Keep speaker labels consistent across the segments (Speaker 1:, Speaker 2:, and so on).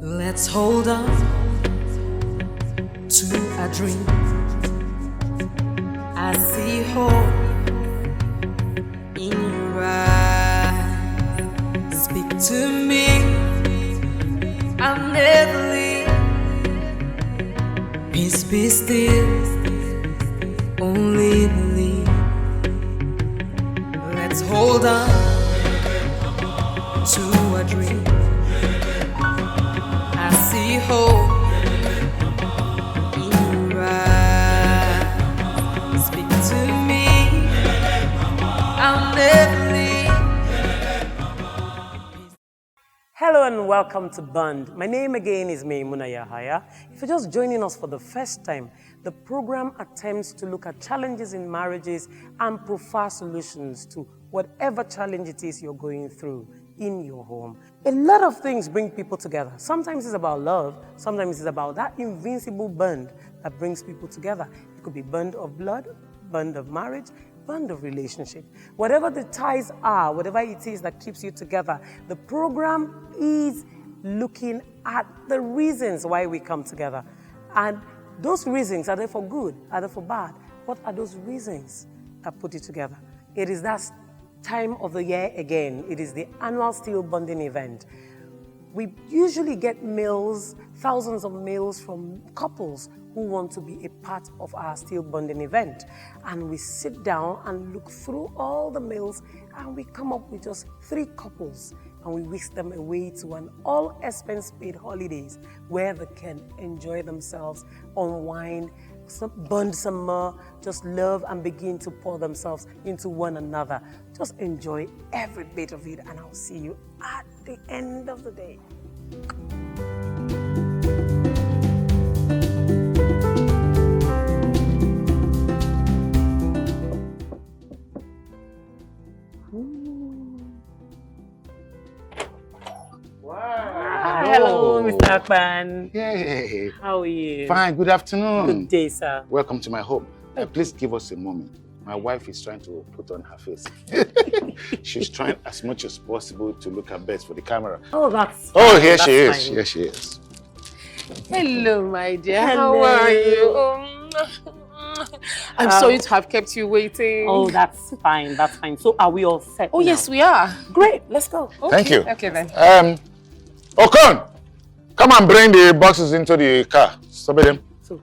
Speaker 1: Let's hold on to a dream. I see hope in your eyes. Speak to me, I'll never leave. Peace be still, only believe. Let's hold on to a dream. I see hope in your eyes. Speak to me, I'll never leave.
Speaker 2: Hello and welcome to Bond. My name again is Maimuna Yahaya. If you're just joining us for the first time, the program attempts to look at challenges in marriages and provide solutions to whatever challenge it is you're going through in your home. A lot of things bring people together. Sometimes it's about love, sometimes it's about that invincible bond that brings people together. It could be bond of blood, bond of marriage, bond of relationship. Whatever the ties are, whatever it is that keeps you together, the program is looking at the reasons why we come together. And those reasons, are they for good? Are they for bad? What are those reasons that put you together? It is that time of the year again. It is the annual steel bonding event. We usually get mails, thousands of mails from couples who want to be a part of our steel bonding event. And we sit down and look through all the mails and we come up with just 3 couples and we whisk them away to an all-expense-paid holidays where they can enjoy themselves, unwind, bond some more, just love and begin to pour themselves into one another. Just enjoy every bit of it and I'll see you at the end of the day.
Speaker 3: Wow.
Speaker 2: Hello, Mr. Akpan.
Speaker 3: Yay.
Speaker 2: How are you?
Speaker 3: Fine, good afternoon.
Speaker 2: Good day, sir.
Speaker 3: Welcome to my home. Please give us a moment. My wife is trying to put on her face. She's trying as much as possible to look her best for the camera.
Speaker 2: Oh, that's
Speaker 3: Oh,
Speaker 2: fine.
Speaker 3: here
Speaker 2: That's
Speaker 3: she is.
Speaker 2: fine.
Speaker 3: Here she is.
Speaker 4: Hello, my dear.
Speaker 2: Hello.
Speaker 4: How are you? I'm sorry to have kept you waiting.
Speaker 2: Oh, that's fine. That's fine. So are we all set
Speaker 4: Oh,
Speaker 2: now?
Speaker 4: yes, we are.
Speaker 2: Great. Let's go.
Speaker 4: Okay.
Speaker 3: Thank you.
Speaker 4: Okay, then.
Speaker 3: Okon, come and bring the boxes into the car. Stop them.
Speaker 2: So,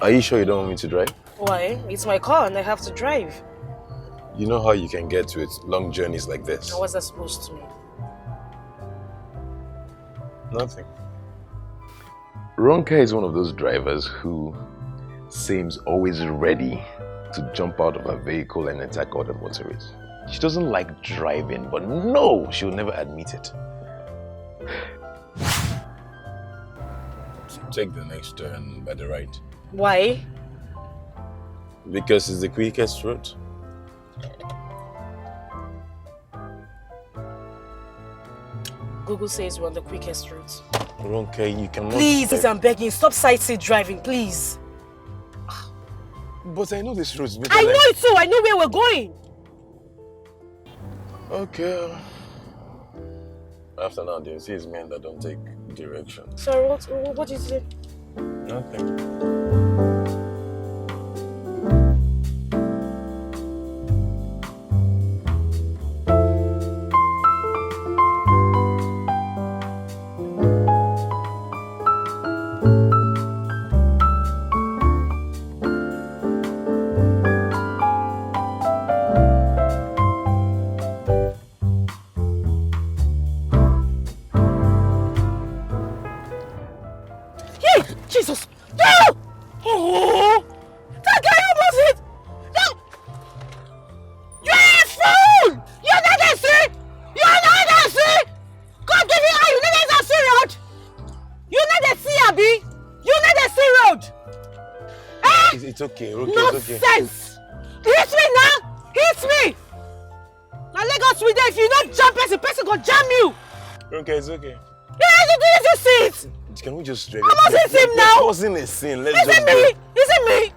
Speaker 5: Are you sure you don't want me to drive?
Speaker 4: Why? It's my car and I have to drive.
Speaker 5: You know how you can get to it long journeys like this?
Speaker 4: Now, what's that supposed to mean?
Speaker 5: Nothing. Ronka is one of those drivers who seems always ready to jump out of her vehicle and attack other motorists. She doesn't like driving, but no, she'll never admit it. Take the next turn by the right.
Speaker 4: Why?
Speaker 5: Because it's the quickest route.
Speaker 4: Google says we're on the quickest route.
Speaker 5: Ronka, you cannot...
Speaker 4: Please, I'm begging, stop sightseeing driving, please.
Speaker 5: But I know this route better
Speaker 4: I know
Speaker 5: than-
Speaker 4: it too. I know where we're going.
Speaker 5: Okay. After now, there is men that don't take direction.
Speaker 4: Sorry, what did you say?
Speaker 5: Nothing.
Speaker 6: Oh! That guy opposite! No! You're a fool! You're not a see! You're not a see! God give you you're not a see road! You're not a see, Abby! You're not a see road! Eh?
Speaker 5: It's okay, okay,
Speaker 6: Nonsense!
Speaker 5: it's okay.
Speaker 6: Hit me now! Hit me! Now Lagos with there, if you don't jump as a person go jam you!
Speaker 5: Okay, it's okay.
Speaker 6: Yeah, you do this seat!
Speaker 5: Can we just
Speaker 6: I must hit him now!
Speaker 5: It wasn't a sin, let's
Speaker 6: Is
Speaker 5: just
Speaker 6: it me? Is it me?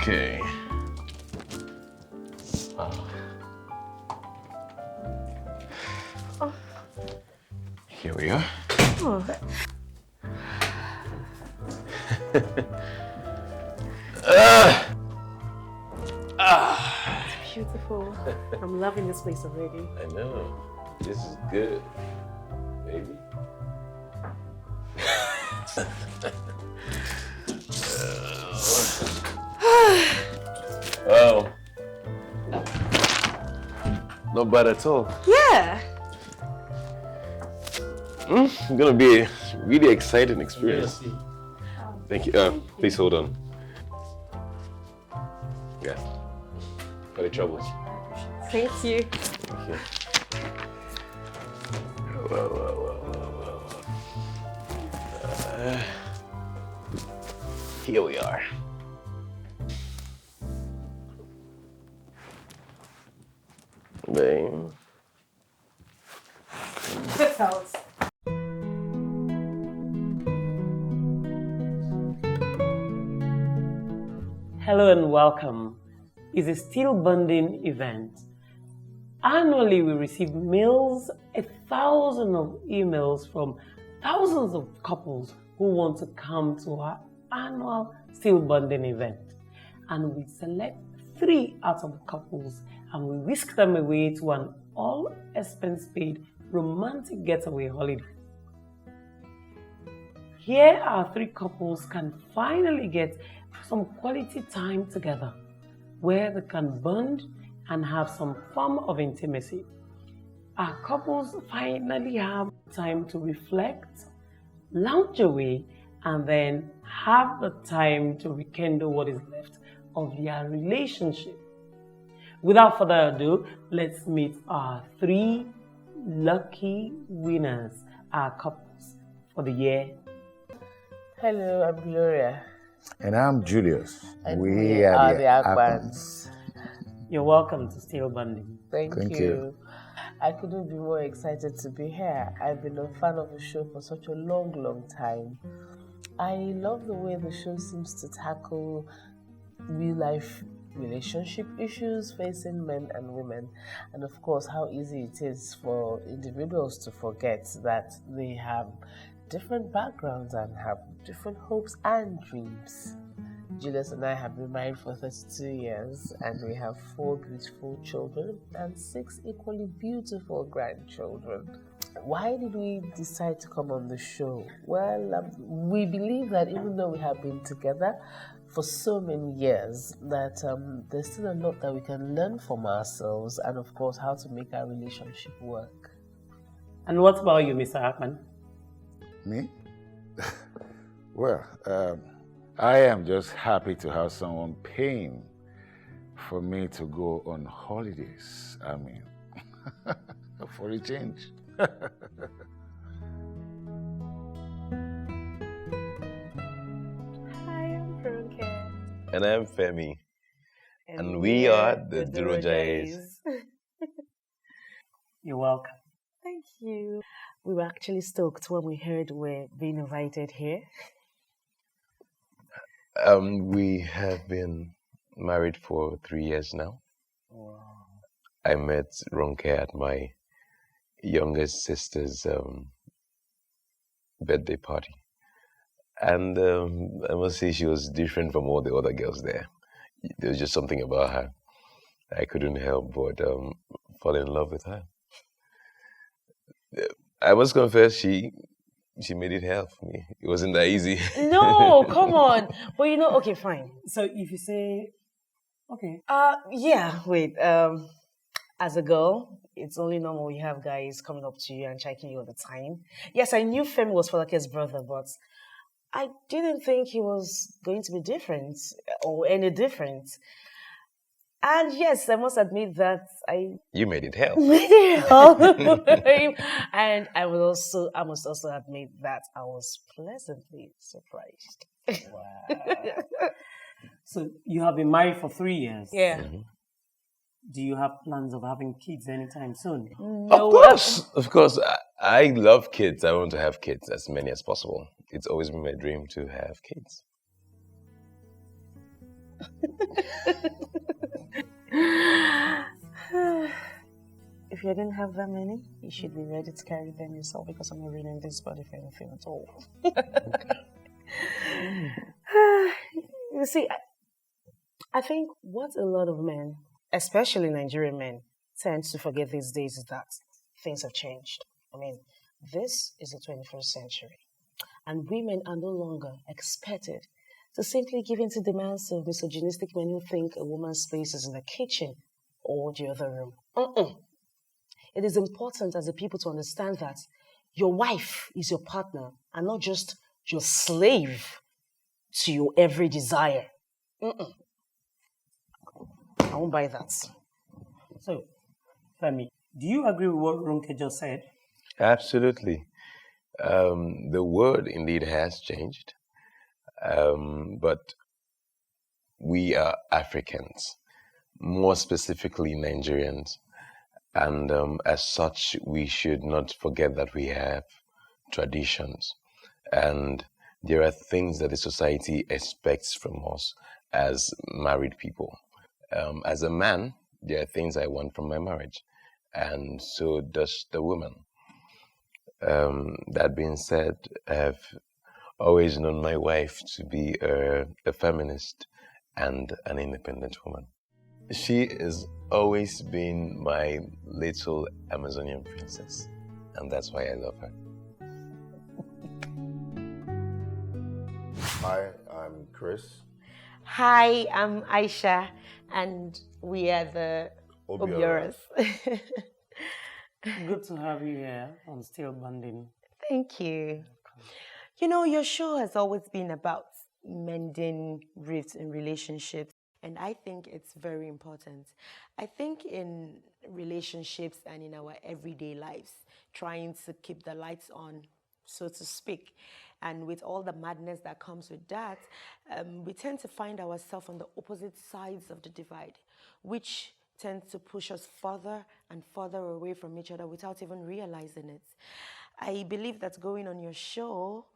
Speaker 5: Okay. Here we are.
Speaker 6: Oh.
Speaker 2: It's beautiful. I'm loving this place already.
Speaker 5: I know. This is good, baby. Wow. Not bad at all.
Speaker 6: Yeah.
Speaker 5: It's gonna be a really exciting experience. Thank you. Please hold on. Yeah. For the troubles.
Speaker 2: Thank you.
Speaker 5: Thank you. Whoa. Here we are. Babe.
Speaker 2: This house. Hello and welcome. It's a steel bonding event. Annually, we receive mails, 1,000 of emails from thousands of couples who want to come to our annual steel bonding event. And we select 3 out of the couples and we whisk them away to an all-expense-paid romantic getaway holiday. Here, our 3 couples can finally get some quality time together where they can bond and have some form of intimacy. Our couples finally have time to reflect, lounge away, and then have the time to rekindle what is left of their relationship. Without further ado, let's meet our 3 lucky winners, our couples for the year.
Speaker 7: Hello, I'm Gloria.
Speaker 3: And I'm Julius.
Speaker 7: And
Speaker 3: we are the
Speaker 7: Akbans.
Speaker 2: You're welcome to Steel Bonding.
Speaker 7: Thank
Speaker 3: Thank
Speaker 7: you.
Speaker 3: you.
Speaker 7: I couldn't be more excited to be here. I've been a fan of the show for such a long, long time. I love the way the show seems to tackle real-life relationship issues facing men and women, and of course how easy it is for individuals to forget that they have different backgrounds and have different hopes and dreams. Julius and I have been married for 32 years and we have 4 beautiful children and 6 equally beautiful grandchildren. Why did we decide to come on the show? Well, we believe that even though we have been together for so many years, that there's still a lot that we can learn from ourselves and of course how to make our relationship work.
Speaker 2: And what about you, Mr. Akman?
Speaker 3: Me? Well, I am just happy to have someone paying for me to go on holidays. I mean, for a change.
Speaker 8: Hi, I'm Ronke.
Speaker 5: And I'm Femi. And we are the Durojais.
Speaker 2: You're welcome.
Speaker 8: Thank you. We were actually stoked when we heard we're being invited here.
Speaker 5: We have been married for 3 years now.
Speaker 2: Wow.
Speaker 5: I met Ronke at my youngest sister's birthday party. And I must say she was different from all the other girls there. There was just something about her. I couldn't help but fall in love with her. I must confess, she made it hell for me. It wasn't that easy.
Speaker 4: No, come on. But you know, okay, fine.
Speaker 2: So if you say, okay.
Speaker 4: Yeah, wait. As a girl, it's only normal you have guys coming up to you and checking you all the time. Yes, I knew Femi was Falake's brother, but I didn't think he was going to be different or any different. And yes, I must admit that
Speaker 5: You made it hell.
Speaker 4: made it help him. And I must also admit that I was pleasantly surprised.
Speaker 2: Wow. So you have been married for 3 years.
Speaker 4: Yeah.
Speaker 5: Mm-hmm.
Speaker 2: Do you have plans of having kids anytime soon?
Speaker 4: No,
Speaker 5: Of course. I love kids. I want to have kids, as many as possible. It's always been my dream to have kids.
Speaker 8: If you didn't have that many, you should be ready to carry them yourself because I'm not really in this body for anything at all.
Speaker 4: you see, I think what a lot of men, especially Nigerian men, tend to forget these days is that things have changed. I mean, this is the 21st century, and women are no longer expected to simply give in to demands of misogynistic men who think a woman's space is in the kitchen or the other room. It is important as a people to understand that your wife is your partner and not just your slave to your every desire. I won't buy that.
Speaker 2: So, Femi, do you agree with what Ronke just said?
Speaker 5: Absolutely. The word indeed has changed. But we are Africans, more specifically Nigerians. And as such, we should not forget that we have traditions. And there are things that the society expects from us as married people. As a man, there are things I want from my marriage. And so does the woman. That being said, I have always known my wife to be a feminist and an independent woman. She has always been my little Amazonian princess, and that's why I love her.
Speaker 9: Hi, I'm Chris.
Speaker 10: Hi, I'm Aisha, and we are the Obioras.
Speaker 2: Good to have you here on Still Bonding.
Speaker 10: Thank you. You know, your show has always been about mending rifts in relationships, and I think it's very important. I think in relationships and in our everyday lives, trying to keep the lights on, so to speak, and with all the madness that comes with that, we tend to find ourselves on the opposite sides of the divide, which tends to push us further and further away from each other without even realizing it. I believe that going on your show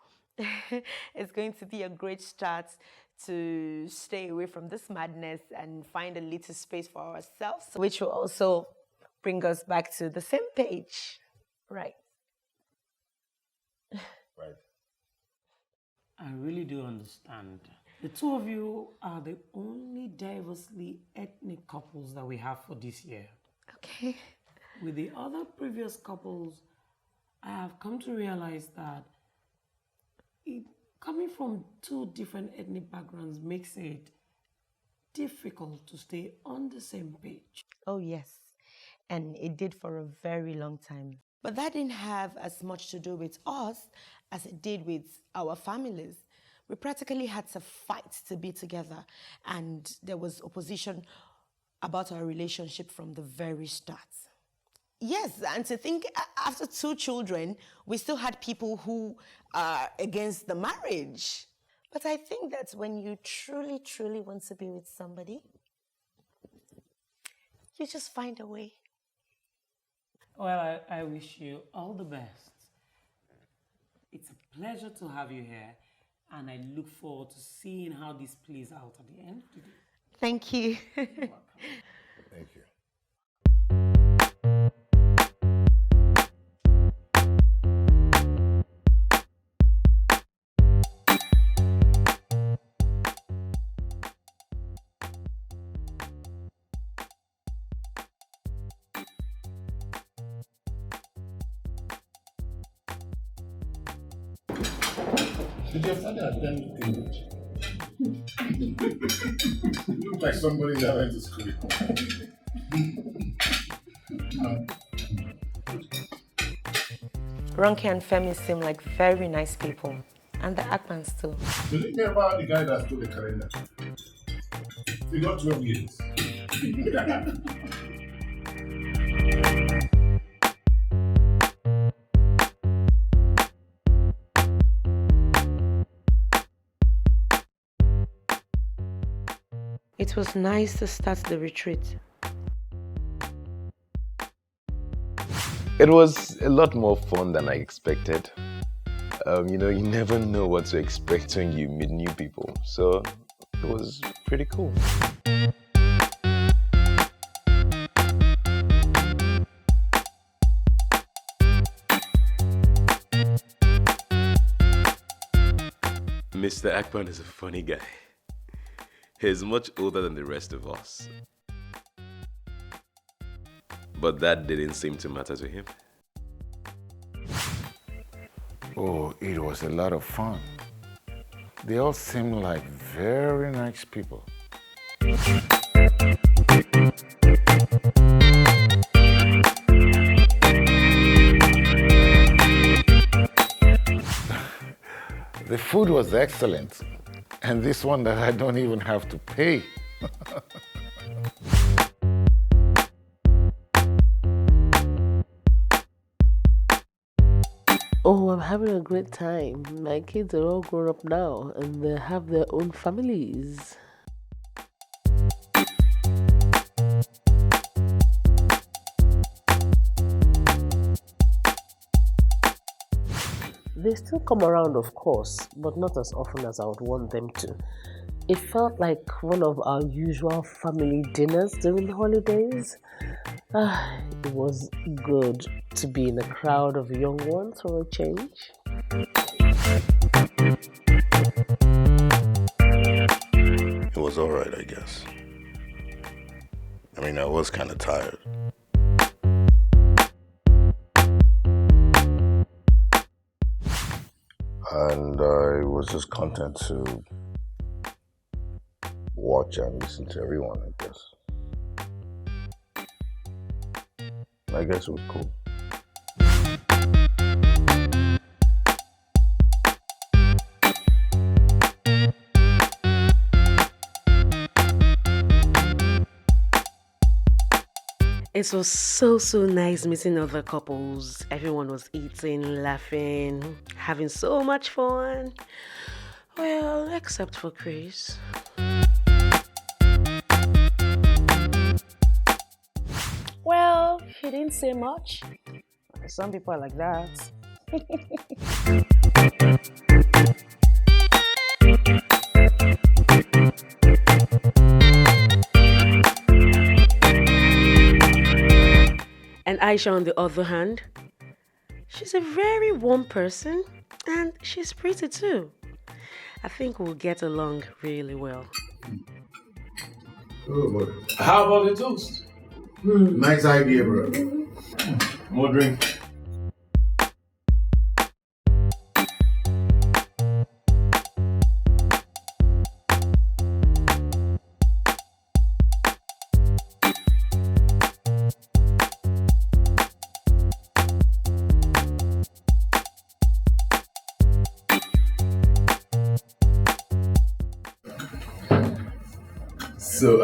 Speaker 10: is going to be a great start to stay away from this madness and find a little space for ourselves, which will also bring us back to the same page. Right.
Speaker 9: Right.
Speaker 2: I really do understand. The two of you are the only diversely ethnic couples that we have for this year.
Speaker 10: Okay.
Speaker 2: With the other previous couples, I have come to realize that coming from two different ethnic backgrounds makes it difficult to stay on the same page.
Speaker 10: Oh, yes. And it did for a very long time. But that didn't have as much to do with us as it did with our families. We practically had to fight to be together, and there was opposition about our relationship from the very start. Yes, and to think after 2 children, we still had people who are against the marriage. But I think that when you truly, truly want to be with somebody, you just find a way.
Speaker 2: Well, I wish you all the best. It's a pleasure to have you here, and I look forward to seeing how this plays out at the end of the day.
Speaker 10: Thank you.
Speaker 2: You're welcome.
Speaker 9: Thank you.
Speaker 11: Did your father attend Cambridge? You look like somebody that went to school.
Speaker 10: Ronke and Femi seem like very nice people. And the Akmans too.
Speaker 11: Did you hear about the guy that stole the calendar? He got 12 years.
Speaker 10: It was nice to start the retreat.
Speaker 5: It was a lot more fun than I expected. You never know what to expect when you meet new people. So it was pretty cool. Mr. Akpan is a funny guy. He's much older than the rest of us. But that didn't seem to matter to him.
Speaker 3: Oh, it was a lot of fun. They all seemed like very nice people. The food was excellent. And this one that I don't even have to pay.
Speaker 7: Oh, I'm having a great time. My kids are all grown up now and they have their own families. They still come around, of course, but not as often as I would want them to. It felt like one of our usual family dinners during the holidays. It was good to be in a crowd of young ones for a change.
Speaker 9: It was alright, I guess. I mean, I was kind of tired. And I was just content to watch and listen to everyone, I guess. I guess it was cool.
Speaker 8: It was so nice meeting other couples. Everyone was eating, laughing, having so much fun. Well, except for Chris.
Speaker 4: He didn't say much. Some people are like that.
Speaker 8: And Aisha, on the other hand, she's a very warm person and she's pretty too. I think we'll get along really well.
Speaker 11: Oh, boy.
Speaker 12: How about the toast?
Speaker 11: Nice idea, bro.
Speaker 12: More drink. So,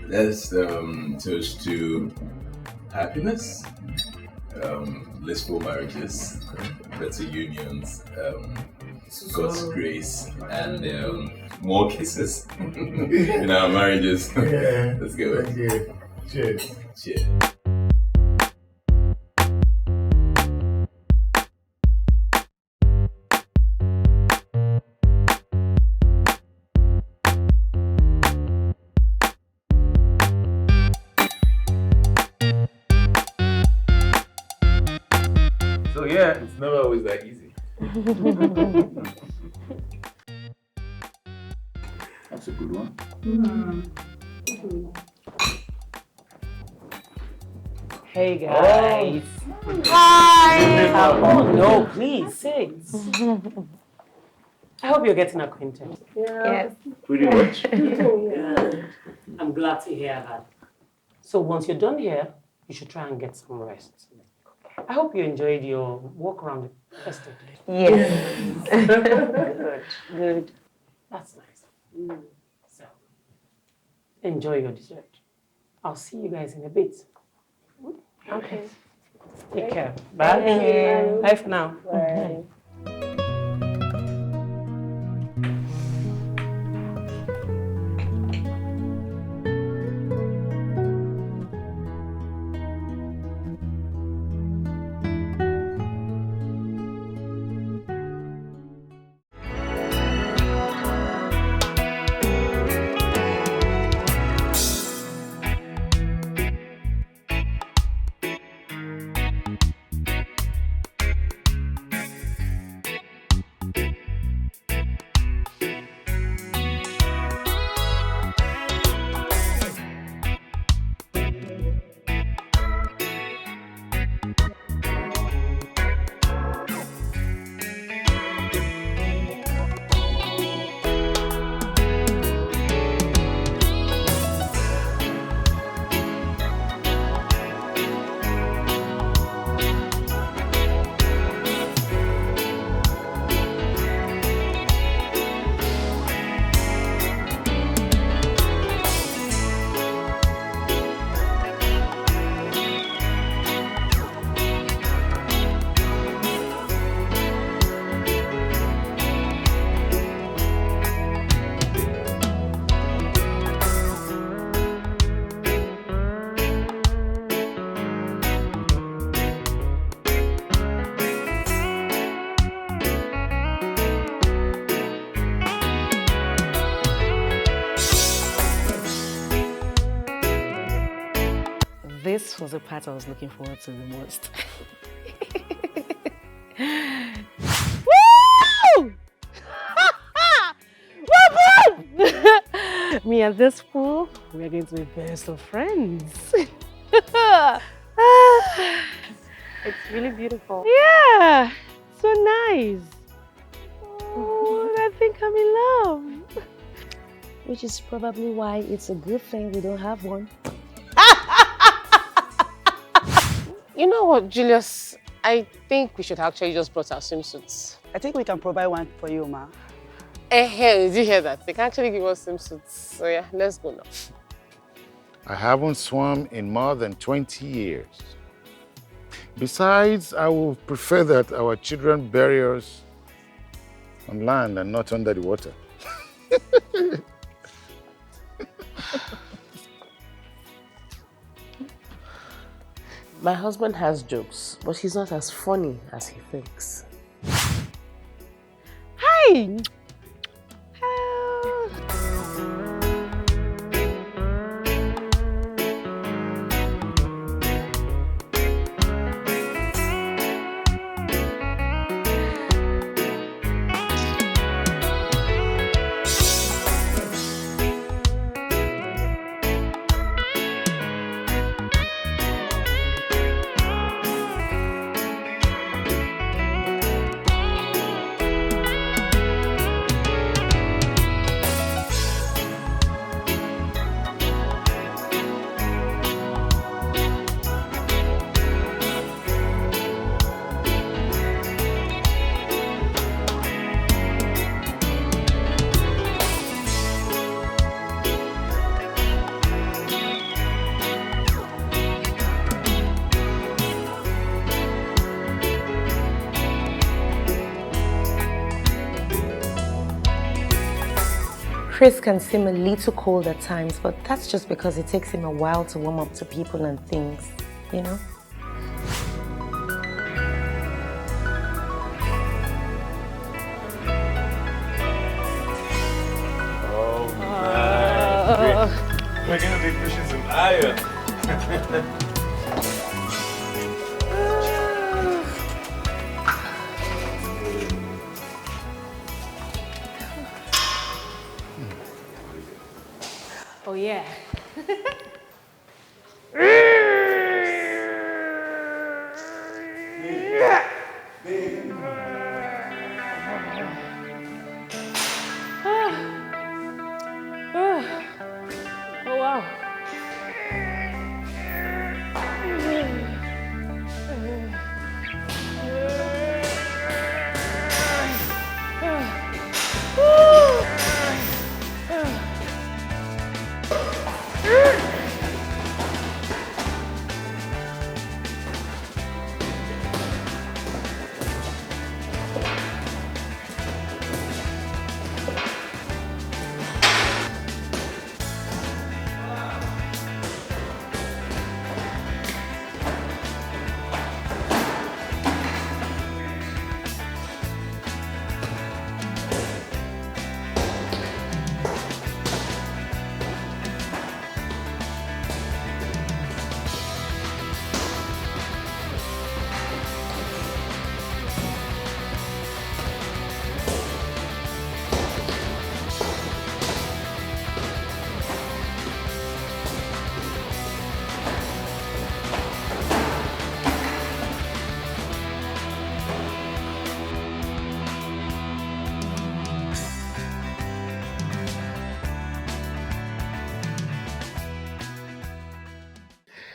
Speaker 12: let's toast to happiness, blissful marriages, better unions, God's grace, and more kisses in our marriages.
Speaker 11: Yeah.
Speaker 12: Let's go.
Speaker 11: Thank you. Cheers.
Speaker 12: Cheers. So yeah, it's never always that easy.
Speaker 11: That's a good one.
Speaker 2: Hey guys.
Speaker 10: Hi!
Speaker 2: Oh no, please sit. I hope you're getting acquainted.
Speaker 10: Yes.
Speaker 12: Pretty much.
Speaker 2: I'm glad to hear that. So once you're done here, you should try and get some rest. I hope you enjoyed your walk around the estate.
Speaker 10: Yes.
Speaker 2: Good, good. That's nice. So, enjoy your dessert. I'll see you guys in a bit.
Speaker 10: Okay.
Speaker 2: Take care. Bye.
Speaker 10: Bye.
Speaker 2: Bye for now.
Speaker 10: Bye.
Speaker 4: This was the part I was looking forward to the most.
Speaker 8: Woo! Me and this fool, we're going to be best of friends.
Speaker 10: It's really beautiful.
Speaker 8: Yeah, so nice. Oh, I think I'm in love.
Speaker 4: Which is probably why it's a good thing we don't have one.
Speaker 6: You know what, Julius? I think we should actually just brought our swimsuits.
Speaker 13: I think we can provide one for you, ma.
Speaker 6: Did you hear that? They can actually give us swimsuits. So yeah, let's go now.
Speaker 3: I haven't swum in more than 20 years. Besides, I would prefer that our children bury us on land and not under the water.
Speaker 7: My husband has jokes, but he's not as funny as he thinks.
Speaker 6: Hi!
Speaker 10: Chris can seem a little cold at times, but that's just because it takes him a while to warm up to people and things, you know?
Speaker 12: Oh, nice. We're gonna be pushing some iron.
Speaker 8: Oh, yeah. Oh, wow.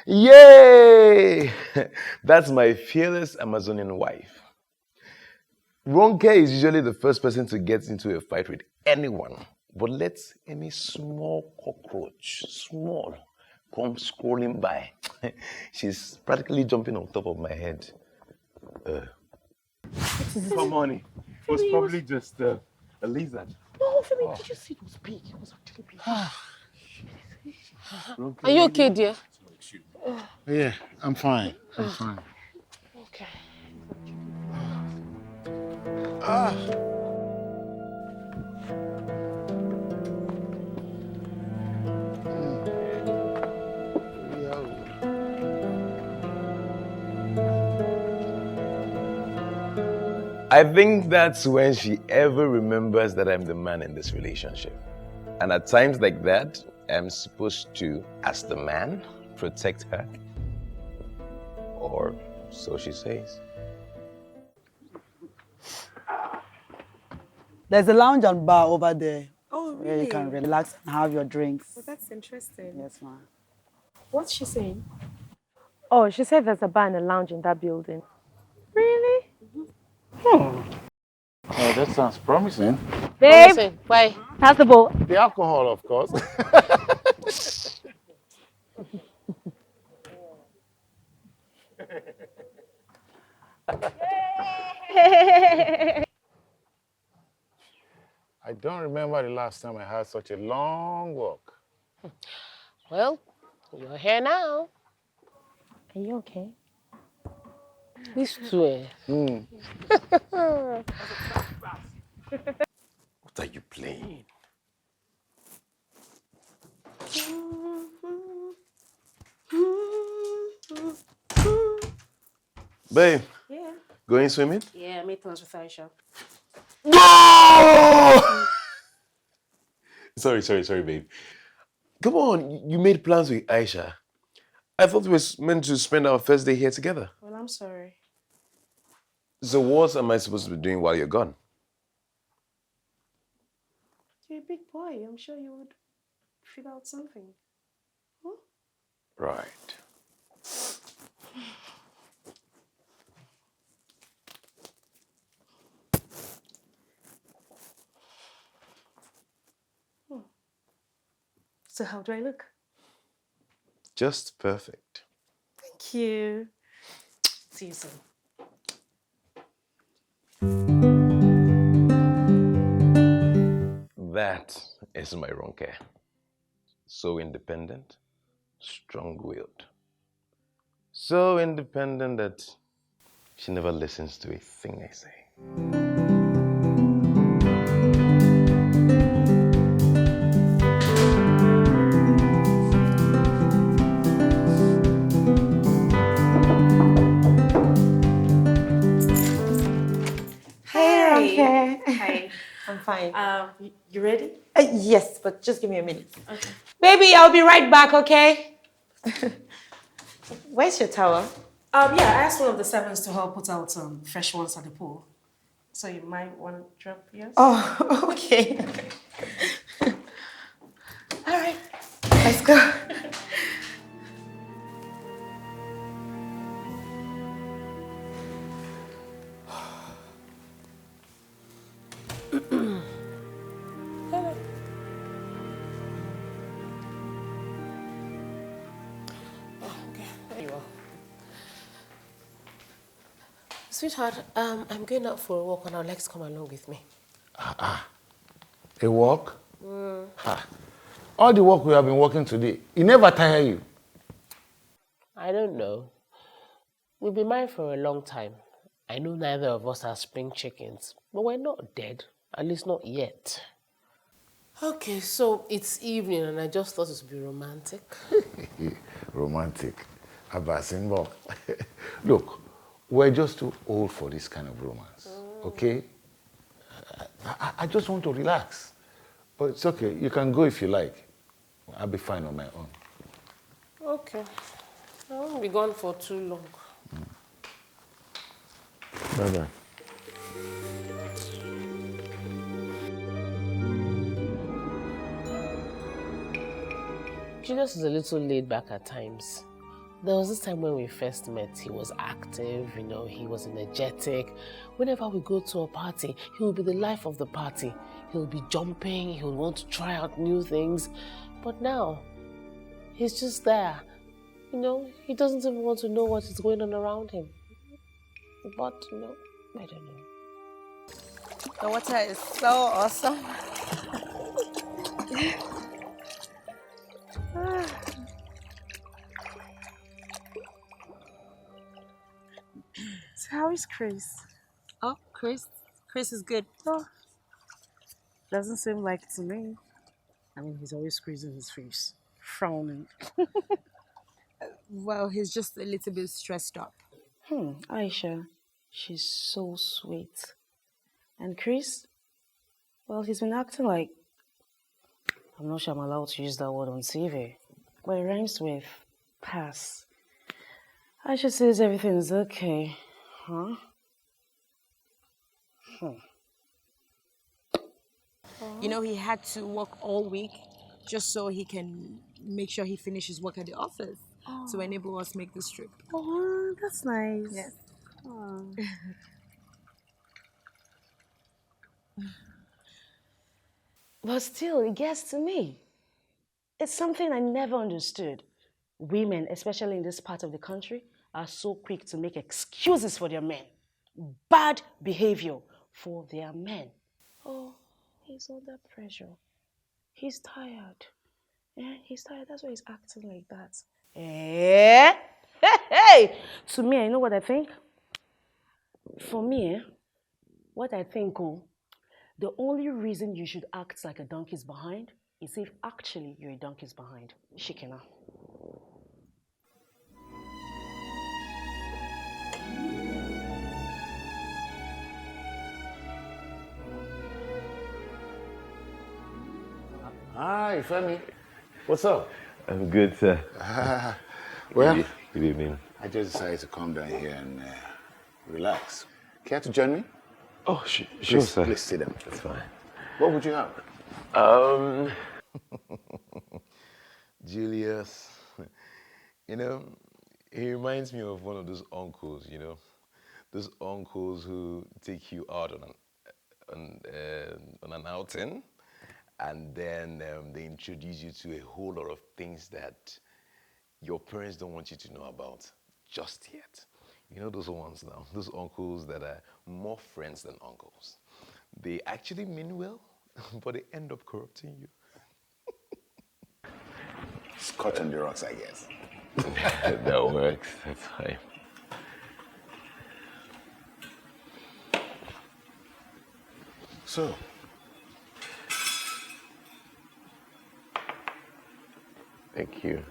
Speaker 5: Yay! That's my fearless Amazonian wife. Ronke is usually the first person to get into a fight with anyone, but let any small cockroach, small, come scrolling by. She's practically jumping on top of my head.
Speaker 12: Come on, it was probably just a lizard.
Speaker 6: No, Femi, did you see those big? It was actually big. Are you okay, dear?
Speaker 11: Yeah, I'm fine. I'm fine.
Speaker 6: Okay.
Speaker 5: I think that's when she ever remembers that I'm the man in this relationship. And at times like that, I'm supposed to, as the man, protect her. Or so she says.
Speaker 13: There's a lounge and bar over there.
Speaker 14: Oh,
Speaker 13: Where you can relax and have your drinks.
Speaker 14: Well, that's interesting.
Speaker 13: Yes, ma'am.
Speaker 14: What's she saying?
Speaker 8: Oh, she said there's a bar and a lounge in that building. Really?
Speaker 11: Oh, that sounds promising.
Speaker 8: Babe,
Speaker 6: why?
Speaker 8: pass the bowl.
Speaker 11: The alcohol, of course. I don't remember the last time I had such a long walk.
Speaker 6: Well, you're here now.
Speaker 8: Are you okay?
Speaker 6: These two, eh?
Speaker 5: What are you playing? Babe,
Speaker 8: Yeah.
Speaker 5: going swimming?
Speaker 8: Yeah, I made plans with Aisha.
Speaker 5: No! sorry, babe. Come on, you made plans with Aisha. I thought we were meant to spend our first day here together.
Speaker 8: Well, I'm sorry.
Speaker 5: So what am I supposed to be doing while you're gone?
Speaker 8: You're a big boy. I'm sure you would figure out something. Huh?
Speaker 5: Right.
Speaker 8: So how do I look?
Speaker 5: Just perfect.
Speaker 8: Thank you. See you soon.
Speaker 5: That is my Ronke. So independent, strong-willed. So independent that she never listens to a thing I say.
Speaker 10: Hey.
Speaker 8: Hi.
Speaker 10: I'm fine.
Speaker 8: You ready?
Speaker 10: Yes, but just give me a minute.
Speaker 8: Okay.
Speaker 10: Baby, I'll be right back, okay? Where's your towel?
Speaker 8: Yeah, I asked one of the servants to help put out fresh ones at the pool. So you might want to drop yours?
Speaker 10: Oh, okay. All right, let's go.
Speaker 6: There you are. Sweetheart, I'm going out for a walk and I'd like to come along with me.
Speaker 3: A walk? All the work we have been working today, it never tire you.
Speaker 6: I don't know. We've been married for a long time. I know neither of us are spring chickens, but we're not dead. At least not yet. Okay, so it's evening and I just thought it would be romantic.
Speaker 3: Romantic. Abasimbo. Look, we're just too old for this kind of romance, okay? I just want to relax. But it's okay, you can go if you like. I'll be fine on my own.
Speaker 6: Okay. I won't be gone for too long.
Speaker 3: Bye-bye.
Speaker 6: Julius is a little laid back at times. There was this time when we first met, he was active, he was energetic. Whenever we go to a party, he will be the life of the party. He'll be jumping, he'll want to try out new things. But now, he's just there. He doesn't even want to know what is going on around him. But, I don't know.
Speaker 10: The water is so awesome.
Speaker 13: So how is Chris?
Speaker 10: Oh, Chris is good.
Speaker 13: Oh, doesn't seem like it to me. I mean, he's always squeezing his face, frowning.
Speaker 10: Well, he's just a little bit stressed up.
Speaker 13: Aisha, she's so sweet. And Chris, well, he's been acting like, I'm not sure I'm allowed to use that word on TV, but it rhymes with pass. Aisha says everything's okay. Huh?
Speaker 10: He had to work all week just so he can make sure he finishes work at the office to enable us make this trip.
Speaker 13: Oh, that's nice.
Speaker 10: Yes.
Speaker 13: Oh. But still, it gets to me. It's something I never understood. Women, especially in this part of the country, are so quick to make excuses for their men. Bad behavior for their men. Oh, he's under pressure. He's tired. Yeah, he's tired. That's why he's acting like that. Hey! To me, I know what I think. For me, what I think, the only reason you should act like a donkey's behind is if actually you're a donkey's behind. Shikina.
Speaker 3: Hi, Femi. What's up?
Speaker 5: I'm good, sir.
Speaker 3: Well,
Speaker 5: good evening.
Speaker 3: I just decided to come down here and relax. Care to join me?
Speaker 5: Oh, sure,
Speaker 3: Please,
Speaker 5: sir.
Speaker 3: please sit down.
Speaker 5: That's fine.
Speaker 3: What would you have?
Speaker 5: Julius, you know, he reminds me of one of those uncles, those uncles who take you out on an outing, and then they introduce you to a whole lot of things that your parents don't want you to know about just yet. You know those ones now, those uncles that are more friends than uncles. They actually mean well, but they end up corrupting you.
Speaker 3: Scotch on the rocks, I guess.
Speaker 5: That works, that's fine.
Speaker 3: So,
Speaker 5: thank you.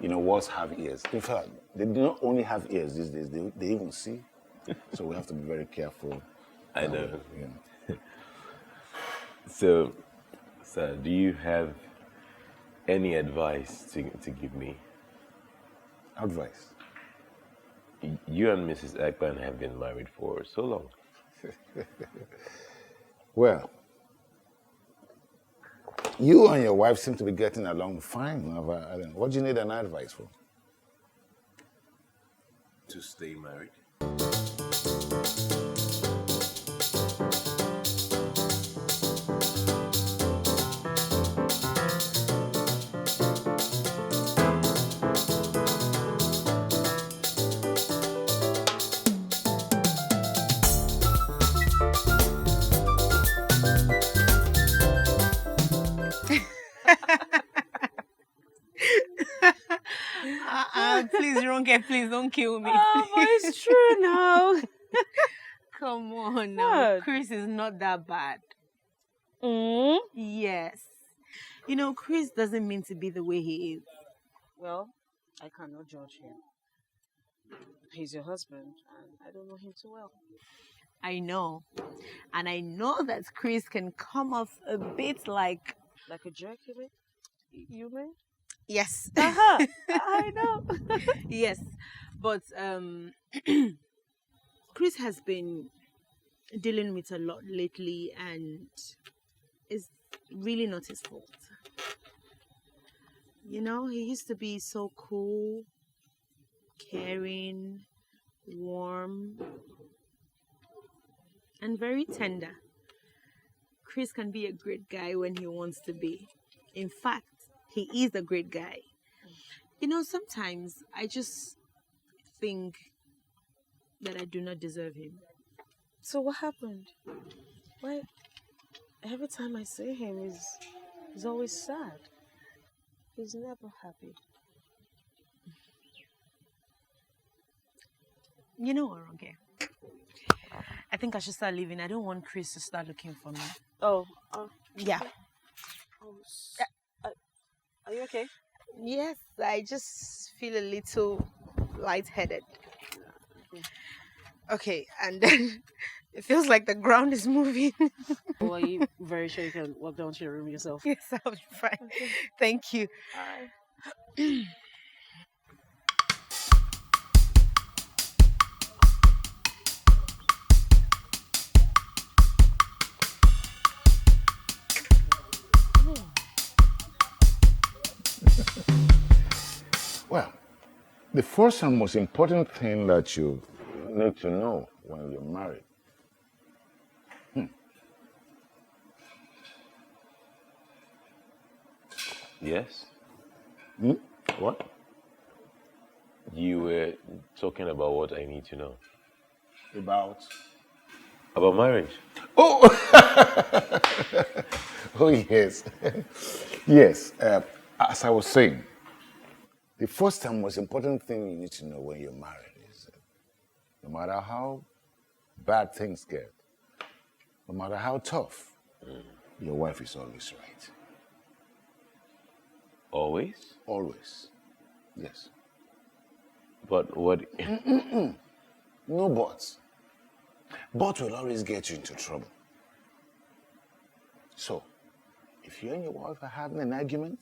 Speaker 3: you know, words have ears. In fact, they do not only have ears these days, they even see. So we have to be very careful.
Speaker 5: I know.
Speaker 3: You know.
Speaker 5: So, sir, do you have any advice to give me?
Speaker 3: Advice?
Speaker 5: You and Mrs. Ekpan have been married for so long.
Speaker 3: Well, you and your wife seem to be getting along fine. What do you need an advice for?
Speaker 5: To stay married.
Speaker 6: Please, Ronke, please don't kill me.
Speaker 13: Oh, but it's true now.
Speaker 6: Come on now.
Speaker 13: What?
Speaker 6: Chris is not that bad. Yes. You know, Chris doesn't mean to be the way he is.
Speaker 13: Well, I cannot judge him. He's your husband, and I don't know him too well.
Speaker 6: I know. And I know that Chris can come off a bit like...
Speaker 13: Like a jerk, you mean?
Speaker 6: Yes.
Speaker 13: I know.
Speaker 6: Yes. But Chris has been dealing with a lot lately, and it's really not his fault. You know, he used to be so cool, caring, warm, and very tender. Chris can be a great guy when he wants to be. In fact, he is a great guy. You know, sometimes I just think that I do not deserve him.
Speaker 13: So what happened? Why? Every time I see him, he's always sad. He's never happy.
Speaker 6: You know what, Ronke? I think I should start leaving. I don't want Chris to start looking for me.
Speaker 13: Oh,
Speaker 6: yeah.
Speaker 13: Are you okay?
Speaker 6: Yes, I just feel a little lightheaded. Okay, and then it feels like the ground is moving.
Speaker 13: Well, are you very sure you can walk down to your room yourself?
Speaker 6: Yes, I'll be fine. Thank you.
Speaker 3: Well, the first and most important thing that you need to know when you're married.
Speaker 5: Yes?
Speaker 3: What?
Speaker 5: You were talking about what I need to know.
Speaker 3: About
Speaker 5: marriage.
Speaker 3: Oh! Oh, yes. Yes. As I was saying, The first and most important thing you need to know when you're married is that no matter how bad things get, no matter how tough, your wife is always right.
Speaker 5: Always?
Speaker 3: Always. Yes.
Speaker 5: But what?
Speaker 3: No buts. But will always get you into trouble. So, if you and your wife are having an argument,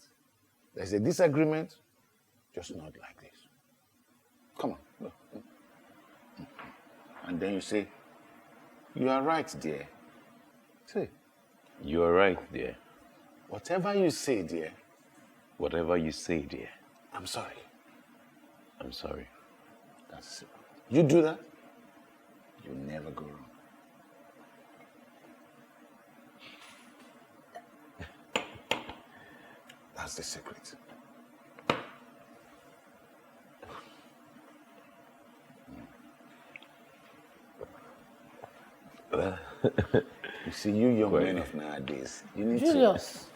Speaker 3: there's a disagreement, just nod like this. Come on. Look. And then you say, you are right, dear. Say.
Speaker 5: You are right, dear.
Speaker 3: Whatever you say, dear.
Speaker 5: Whatever you say, dear.
Speaker 3: I'm sorry.
Speaker 5: I'm sorry.
Speaker 3: That's it. You do that, you'll never go wrong. That's the secret. You see, you young men of nowadays, you need
Speaker 7: Julius.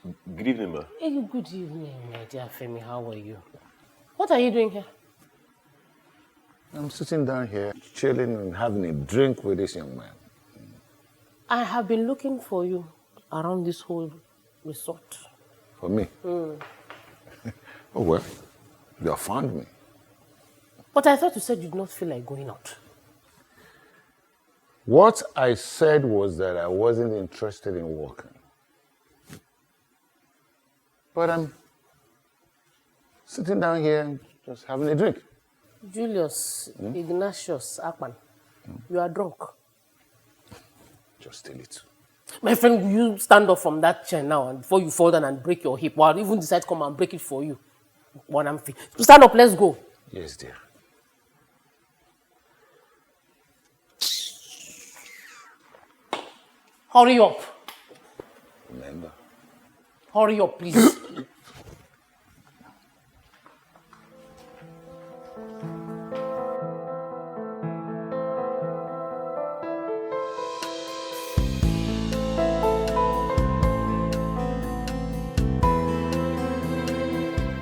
Speaker 5: to... Good evening, ma.
Speaker 7: Hey, good evening, my dear Femi. How are you? What are you doing here?
Speaker 3: I'm sitting down here, chilling and having a drink with this young man.
Speaker 7: I have been looking for you around this whole resort.
Speaker 3: For me? Oh, well, you have found me.
Speaker 7: But I thought you said you did not feel like going out.
Speaker 3: What I said was that I wasn't interested in walking. But I'm sitting down here and just having a drink.
Speaker 7: Julius, Ignatius Akpan, you are drunk.
Speaker 3: Just a little.
Speaker 7: My friend, will you stand up from that chair now and before you fall down and break your hip? Or I'll even decide to come and break it for you. When I'm free. Stand up, let's go.
Speaker 3: Yes, dear.
Speaker 7: Hurry up.
Speaker 3: Remember.
Speaker 7: Hurry up, please.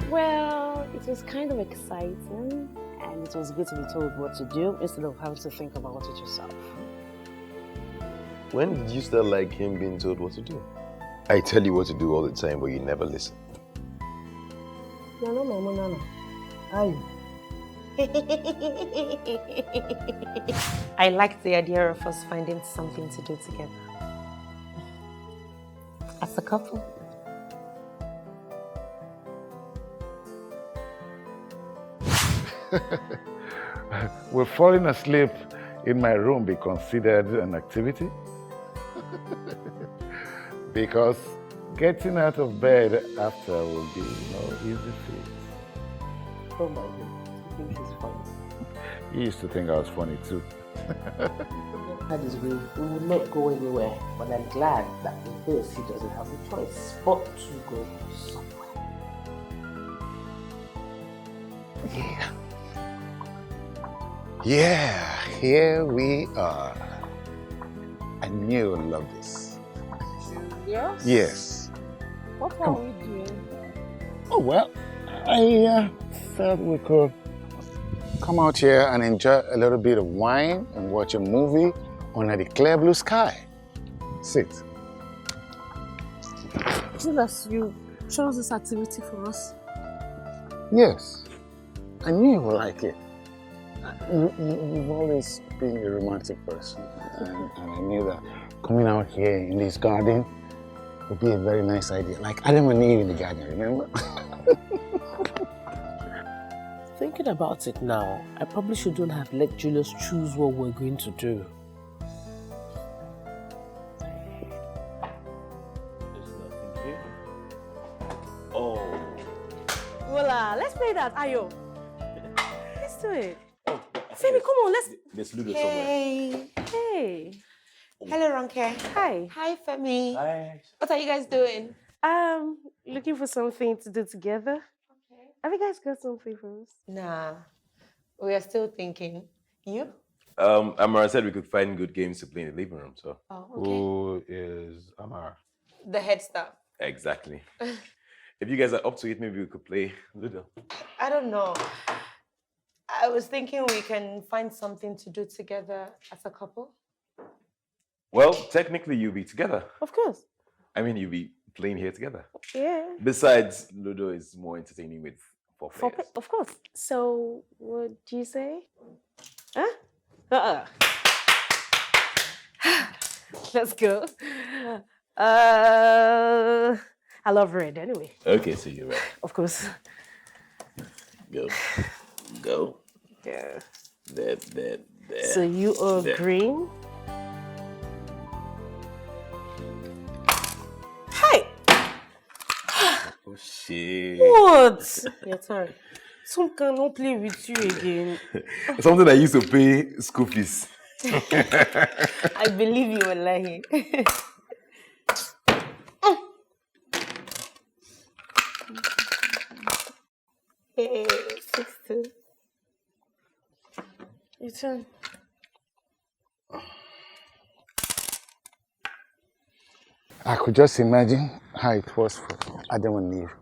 Speaker 13: Well, it was kind of exciting, and it was good to be told what to do instead of having to think about it yourself.
Speaker 5: When did you start like him being told what to do? I tell you what to do all the time, but you never listen.
Speaker 4: You're not my Nana. Are you?
Speaker 10: I like the idea of us finding something to do together. As a couple.
Speaker 3: Will falling asleep in my room be considered an activity? Because getting out of bed after will be easy feat.
Speaker 7: Oh my God, you think she's funny?
Speaker 3: You used to think I was funny too.
Speaker 7: That is we will not go anywhere, but I'm glad that with this he doesn't have a choice but to go somewhere.
Speaker 3: Yeah. Yeah, here we are. I knew you would love this.
Speaker 7: Yes?
Speaker 3: Yes.
Speaker 7: What are we doing?
Speaker 3: Oh, well, I thought we could come out here and enjoy a little bit of wine and watch a movie under the clear blue sky. Sit.
Speaker 7: Julius, you chose this activity for us?
Speaker 3: Yes. I knew you would like it. You've always been a romantic person, and I knew that coming out here in this garden would be a very nice idea. Like Adam and Eve in the garden, remember?
Speaker 7: Thinking about it now, I probably shouldn't have let Julius choose what we're going to do.
Speaker 5: There's nothing here. Oh.
Speaker 8: Voila, let's play that, Ayo. Let's do it. Femi, come on, let's...
Speaker 5: There's Ludo
Speaker 10: Hey.
Speaker 8: Hey.
Speaker 10: Hello, Ronke.
Speaker 8: Hi.
Speaker 10: Hi, Femi.
Speaker 5: Hi.
Speaker 10: What are you guys doing?
Speaker 8: Looking for something to do together. Okay. Have you guys got something for us?
Speaker 10: Nah, we are still thinking. You?
Speaker 5: Amara said we could find good games to play in the living room, so.
Speaker 10: Oh, okay.
Speaker 3: Who is Amara?
Speaker 10: The head staff.
Speaker 5: Exactly. If you guys are up to it, maybe we could play Ludo.
Speaker 10: I don't know. I was thinking we can find something to do together as a couple.
Speaker 5: Well, technically, you'll be together.
Speaker 10: Of course.
Speaker 5: I mean, you'll be playing here together.
Speaker 10: Yeah.
Speaker 5: Besides, Ludo is more entertaining with four players.
Speaker 10: Of course.
Speaker 8: So, what do you say? Huh? Let's go. I love red anyway.
Speaker 5: Okay, so you're right.
Speaker 8: Of course.
Speaker 5: Go. Go.
Speaker 8: Yeah.
Speaker 5: There.
Speaker 8: So you are
Speaker 5: there.
Speaker 8: green?
Speaker 10: Hey!
Speaker 5: Oh, shit.
Speaker 8: What? Your turn. Some cannot play with you again.
Speaker 5: Something I used to pay school fees.
Speaker 10: I believe you, Wallahi. Hey, 6-2.
Speaker 8: Your turn.
Speaker 3: I could just imagine how it was for Adam and Eve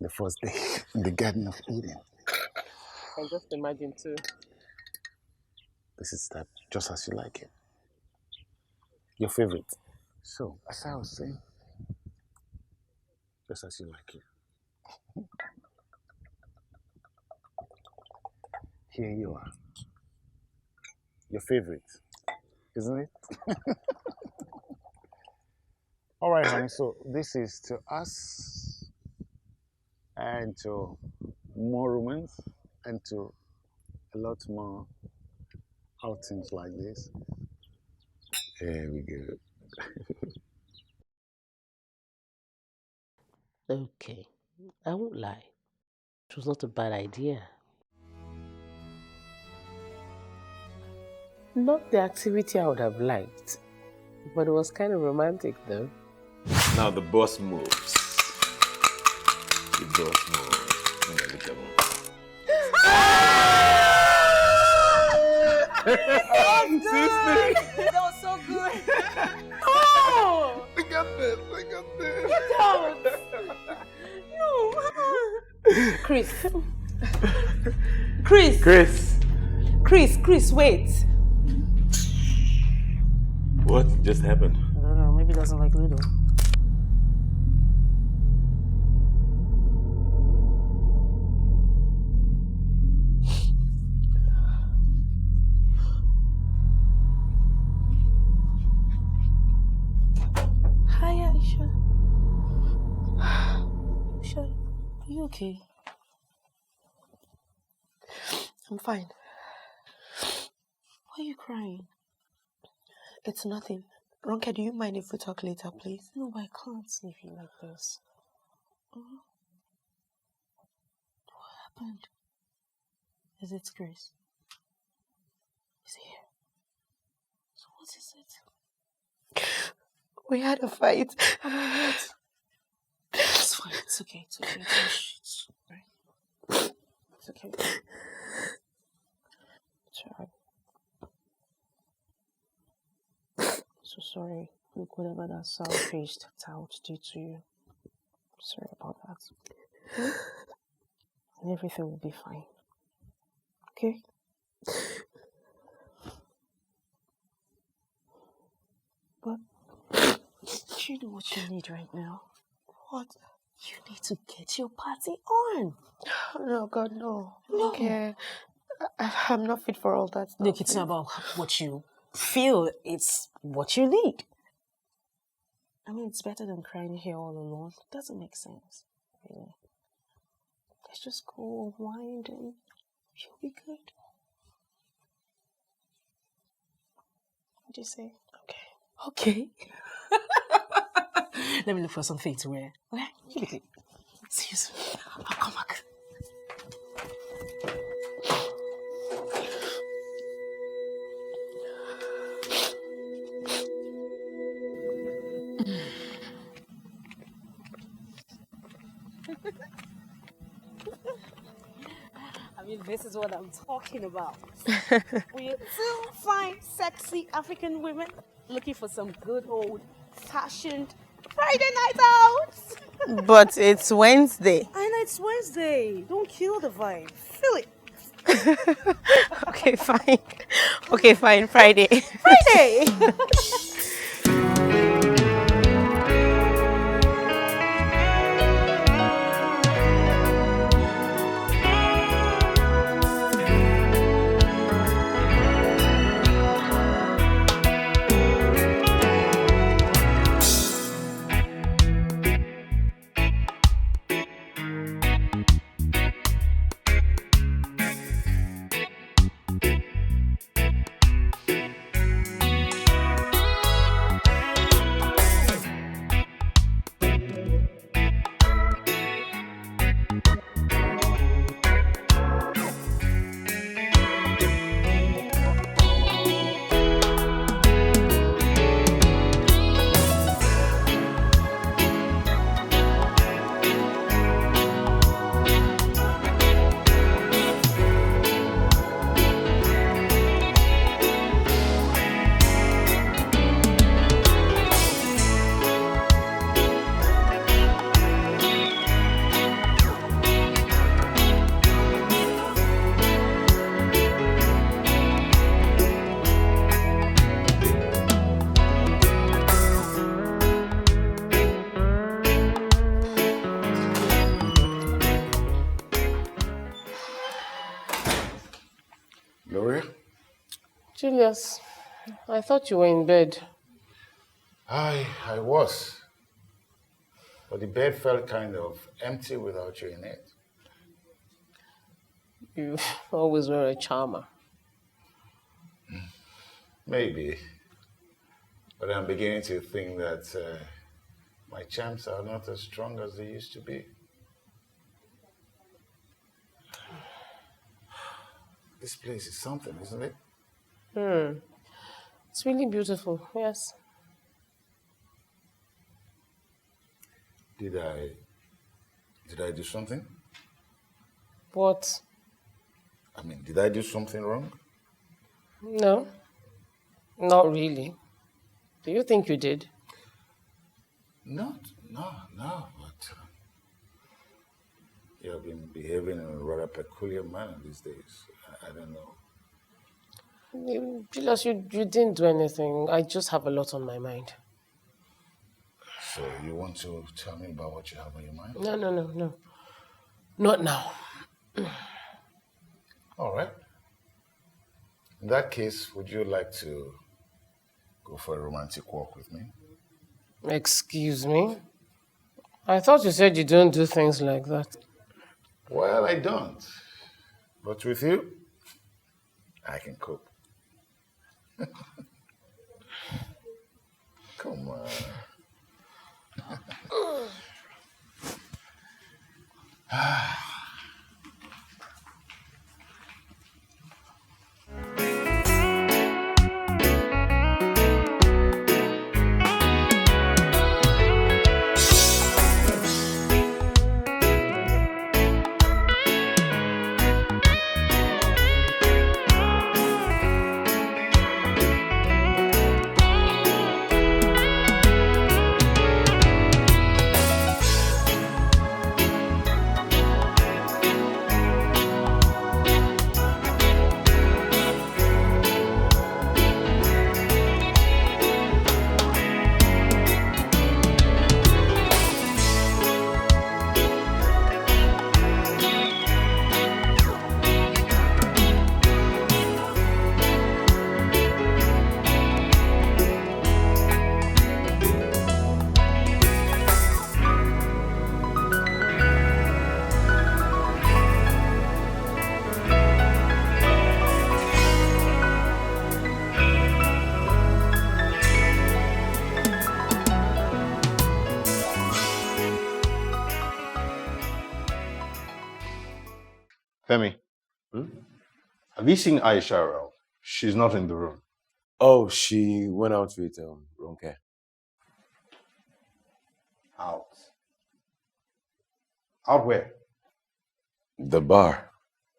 Speaker 3: the first day in the Garden of Eden.
Speaker 2: I can just imagine too.
Speaker 3: This is that just as you like it. Your favorite. So, as I was saying, just as you like it. Here you are. Your favorite, isn't it? All right, honey, so this is to us and to more romance and to a lot more outings like this. There we go.
Speaker 8: Okay, I won't lie. It was not a bad idea. Not the activity I would have liked, but it was kind of romantic though.
Speaker 5: Now the boss moves. The boss moves. Look at him.
Speaker 6: That was so good. Oh!
Speaker 5: Look at this. Look at this.
Speaker 6: No. Chris, wait.
Speaker 5: What just happened?
Speaker 2: I don't know, maybe he doesn't like Ludo.
Speaker 6: Hi, Aisha. Aisha, are you okay? I'm fine. Why are you crying? It's nothing. Ronke, do you mind if we talk later, please?
Speaker 2: No, I can't leave you like this.
Speaker 6: What happened?
Speaker 2: Is it Grace?
Speaker 6: Is he here? So what is it? We had a fight.
Speaker 2: It's fine. It's okay. It's okay. It's right. It's okay. It's alright. So sorry. Look, whatever that sour-faced child did to you. Sorry about that. And everything will be fine. Okay? But do you know what you need right now?
Speaker 6: What?
Speaker 2: You need to get your party on.
Speaker 6: No, God, no.
Speaker 2: No.
Speaker 6: Okay. I'm not fit for all that stuff.
Speaker 2: Look, it's not about what you feel. It's what you need. I mean, it's better than crying here all alone. It doesn't make sense, really. Let's just go unwind and you'll be good. What do you say? Okay. Let me look for something to wear. Okay? See you soon. I'll come back. I mean, this is what I'm talking about. We're two fine, sexy African women looking for some good old fashioned Friday night out.
Speaker 6: But it's Wednesday.
Speaker 4: I know it's Wednesday. Don't kill the vibe. Feel it.
Speaker 6: Okay, fine. Okay, fine. Friday.
Speaker 4: Friday!
Speaker 3: Gloria?
Speaker 7: Julius, I thought you were in bed.
Speaker 3: I was. But the bed felt kind of empty without you in it.
Speaker 7: You always were a charmer.
Speaker 3: Maybe. But I'm beginning to think that my charms are not as strong as they used to be. This place is something, isn't it?
Speaker 7: It's really beautiful, yes.
Speaker 3: Did I do something?
Speaker 7: What?
Speaker 3: I mean, did I do something wrong?
Speaker 7: No, not really. Do you think you did?
Speaker 3: No, but you have been behaving in a rather peculiar manner these days. I don't know.
Speaker 7: Julius, you didn't do anything. I just have a lot on my mind.
Speaker 3: So you want to tell me about what you have on your mind?
Speaker 7: No. Not now.
Speaker 3: All right. In that case, would you like to go for a romantic walk with me?
Speaker 7: Excuse me? I thought you said you don't do things like that.
Speaker 3: Well, I don't. But with you, I can cope. Come on.
Speaker 11: Femi, have you seen Aisha around? She's not in the room.
Speaker 5: Oh, she went out with Ronke.
Speaker 11: Out. Out where?
Speaker 5: The bar,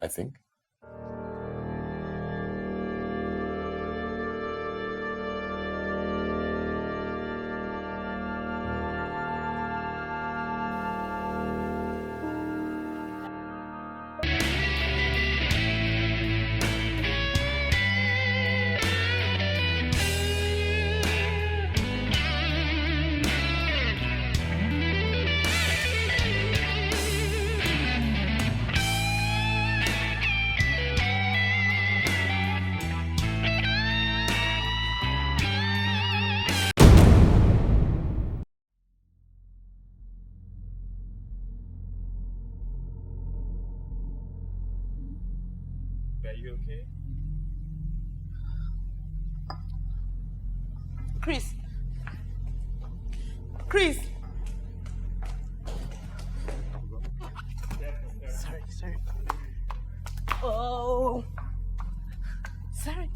Speaker 5: I think.
Speaker 12: Are you okay?
Speaker 6: Chris. Chris. Sorry. Oh. Sorry.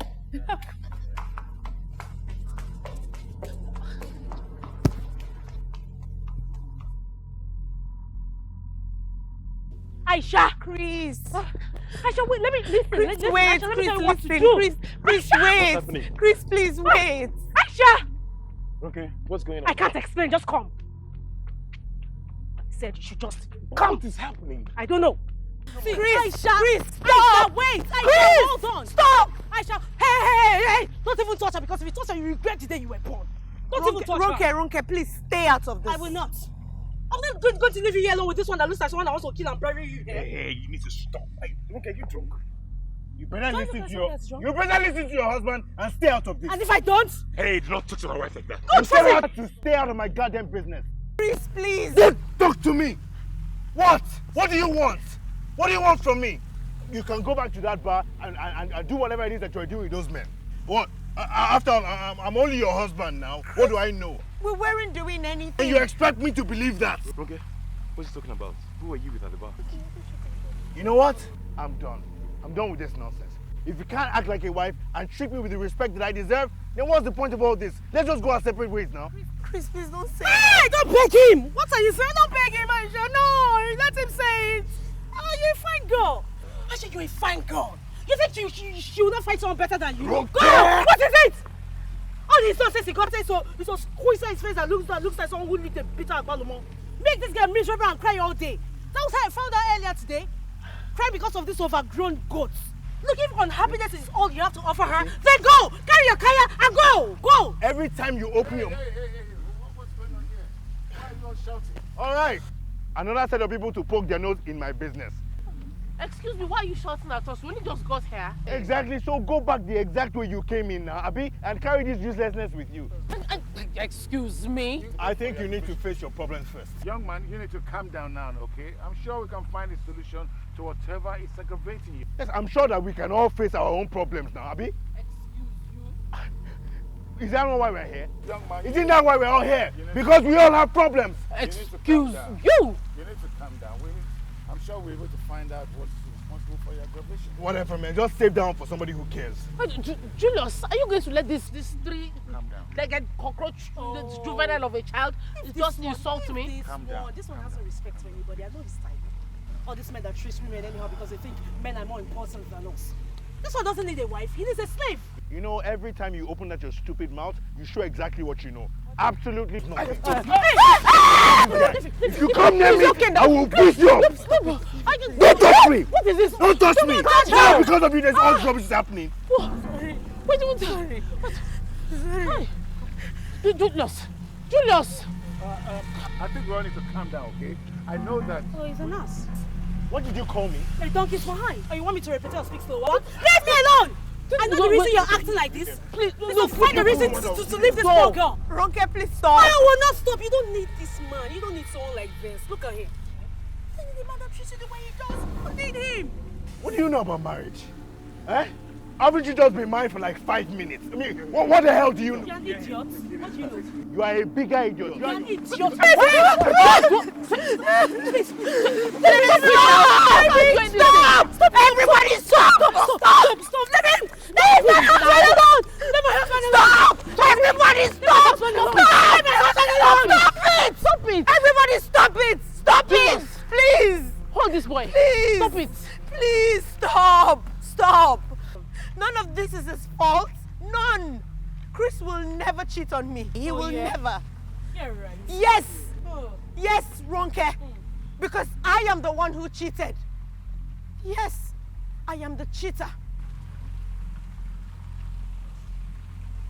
Speaker 13: Aisha!
Speaker 6: Chris!
Speaker 13: Aisha, wait, let me listen.
Speaker 6: Chris,
Speaker 13: Aisha,
Speaker 6: wait,
Speaker 13: let me
Speaker 6: Chris,
Speaker 13: tell you what to
Speaker 6: listen.
Speaker 13: do.
Speaker 6: Chris, wait. Chris, please, wait.
Speaker 13: Aisha!
Speaker 5: Okay, what's going on?
Speaker 13: I can't explain, just come. I said you should just come.
Speaker 5: What is happening?
Speaker 13: I don't know.
Speaker 6: See,
Speaker 13: Chris,
Speaker 6: Aisha,
Speaker 13: Chris,
Speaker 6: stop.
Speaker 13: Aisha, wait. Aisha,
Speaker 6: Chris,
Speaker 13: hold on.
Speaker 6: Stop.
Speaker 13: Aisha, hey. Don't even touch her, because if you touch her, you regret the day you were born. Don't even touch her.
Speaker 6: Ronke, please stay out of this.
Speaker 13: I will not. I'm not going to leave you here alone with this one that looks like someone that wants to kill and bury you here.
Speaker 11: Hey, you need to stop. Hey, Ronke, you drunk? You better
Speaker 13: Don't
Speaker 11: listen
Speaker 13: you
Speaker 11: to your.
Speaker 13: guys drunk?
Speaker 11: You better listen to your husband and stay out of this.
Speaker 13: And if I don't?
Speaker 11: Hey, do not touch my wife like that.
Speaker 13: God,
Speaker 11: You tell her
Speaker 13: Chris!
Speaker 11: to stay out of my goddamn business.
Speaker 6: Chris, please.
Speaker 11: Don't talk to me. What? What do you want? What do you want from me? You can go back to that bar and do whatever it is that you're doing with those men. What? After all, I'm only your husband now. What do I know?
Speaker 6: We weren't doing anything.
Speaker 11: And you expect me to believe that?
Speaker 5: Okay, what's he talking about? Who are you with at the bar?
Speaker 11: You know what? I'm done. I'm done with this nonsense. If you can't act like a wife and treat me with the respect that I deserve, then what's the point of all this? Let's just go our separate ways now.
Speaker 6: Chris, please don't say
Speaker 13: Hey, don't beg him! What are you saying? Don't beg him, Aisha. No, let him say it. Oh, you're a fine girl. Aisha, you're a fine girl. You think she will not fight someone better than you? Go! What is it? All these nonsense he got so squeeze his face that looks like someone who lived a bitter agbalumo. Make this girl miserable and cry all day. That was how I found out earlier today. Cry because of this overgrown goats. Look, if unhappiness is all you have to offer her, then go! Carry your kaya and go! Go!
Speaker 11: Every time you open your...
Speaker 3: What's going on here? Why are you all shouting?
Speaker 11: All right. Another set of people to poke their nose in my business.
Speaker 15: Excuse me, why are you shouting at us? We only just got here.
Speaker 11: Exactly. So go back the exact way you came in now, Abi, and carry this uselessness with you.
Speaker 15: Excuse me?
Speaker 11: I think you need to face your problems first.
Speaker 3: Young man, you need to calm down now, okay? I'm sure we can find a solution to whatever is aggravating you.
Speaker 11: Yes, I'm sure that we can all face our own problems now, Abi. Is that not why we're here?
Speaker 3: Young man,
Speaker 11: Isn't that why we're all here? Because we all have problems.
Speaker 15: Excuse
Speaker 3: you!
Speaker 15: you!
Speaker 3: You need to calm down. I'm sure we're able to find out what's responsible for your aggravation.
Speaker 11: Whatever, man. Just save down for somebody who cares.
Speaker 15: Julius, are you going to let this three-legged cockroach, this juvenile of a child, just insult me?
Speaker 3: Calm down.
Speaker 13: This one has no respect for anybody. I know his type. All these men that treat women anyhow because they think men are more important than us. This one doesn't need a wife. He needs a slave.
Speaker 11: You know, every time you open that your stupid mouth, you show exactly what you know. Absolutely not. If you come near me, I will beat you up. Don't touch me.
Speaker 15: What is this?
Speaker 11: Don't touch me. Now because of you, there's all rubbish happening.
Speaker 15: Sorry. Wait, sorry. Hi. Julius.
Speaker 3: I think we all need to calm down, okay? I know that...
Speaker 13: Oh, he's a nurse.
Speaker 11: What did you call me?
Speaker 13: A donkey's behind. Oh, you want me to repeat or speak slow? What? Leave me alone! I know the reason you're acting like this. Please, find the reason to leave this poor girl.
Speaker 6: Ronke, please stop.
Speaker 13: I will not stop. You don't need this man. You don't need someone like this. Look at him. You need a man that treats you the way he does. You need him.
Speaker 11: What do you know about marriage? Eh? Haven't you just been married for like 5 minutes? I mean, what the hell do you know?
Speaker 13: You're an idiot. What do you know?
Speaker 11: You are a bigger idiot.
Speaker 13: You're an idiot.
Speaker 6: Stop! Everybody stop!
Speaker 13: Stop! Let him! Leave my husband alone! Let my husband alone!
Speaker 6: Stop! Everybody stop!
Speaker 13: Let my husband alone!
Speaker 6: Stop it! Everybody stop it! Stop it! Please!
Speaker 15: Hold this boy.
Speaker 6: Please!
Speaker 15: Stop it!
Speaker 6: Please stop! Stop! None of this is his fault. None. Chris will never cheat on me. He will never.
Speaker 13: You're right.
Speaker 6: Yes. Yes, Ronke. Because I am the one who cheated. Yes, I am the cheater.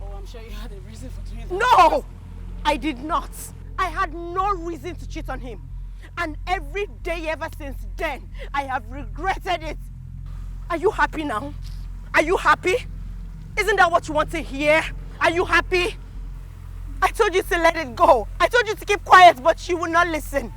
Speaker 13: Oh, I'm sure you had a reason for doing that.
Speaker 6: No, I did not. I had no reason to cheat on him. And every day ever since then, I have regretted it. Are you happy now? Are you happy? Isn't that what you want to hear? Are you happy? I told you to let it go. I told you to keep quiet, but you would not listen.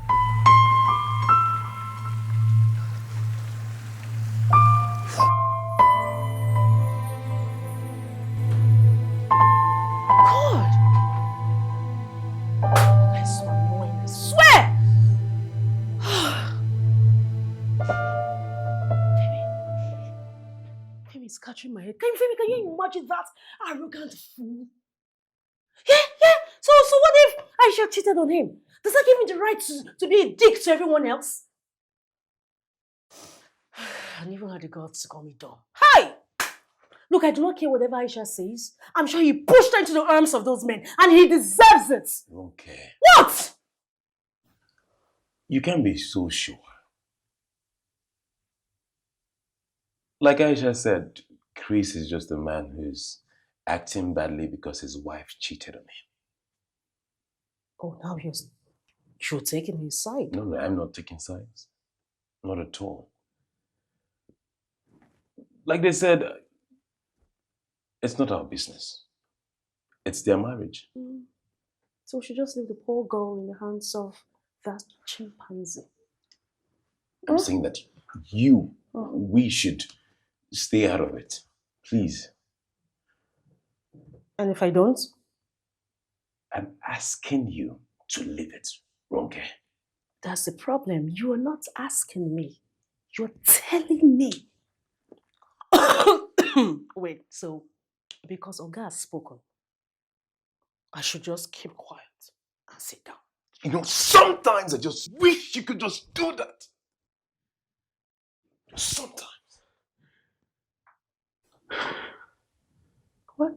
Speaker 13: is scattering my head. Can you imagine that arrogant fool? Yeah. So what if Aisha cheated on him? Does that give him the right to be a dick to everyone else? And even had the guts to call me dumb. Hi! Look, I do not care whatever Aisha says. I'm sure he pushed her into the arms of those men, and he deserves it.
Speaker 5: Okay.
Speaker 13: What?
Speaker 5: You can't be so sure. Like Aisha said, Chris is just a man who's acting badly because his wife cheated on him.
Speaker 13: Oh, now you're taking his side.
Speaker 5: No, I'm not taking sides. Not at all. Like they said, it's not our business. It's their marriage.
Speaker 13: So we should just leave the poor girl in the hands of that chimpanzee.
Speaker 5: I'm saying that we should stay out of it. Please.
Speaker 13: And if I don't?
Speaker 5: I'm asking you to leave it, Ronke.
Speaker 13: That's the problem. You are not asking me. You're telling me. Wait, so because Oga has spoken, I should just keep quiet and sit down.
Speaker 5: You know, sometimes I just wish you could just do that. Sometimes.
Speaker 13: What?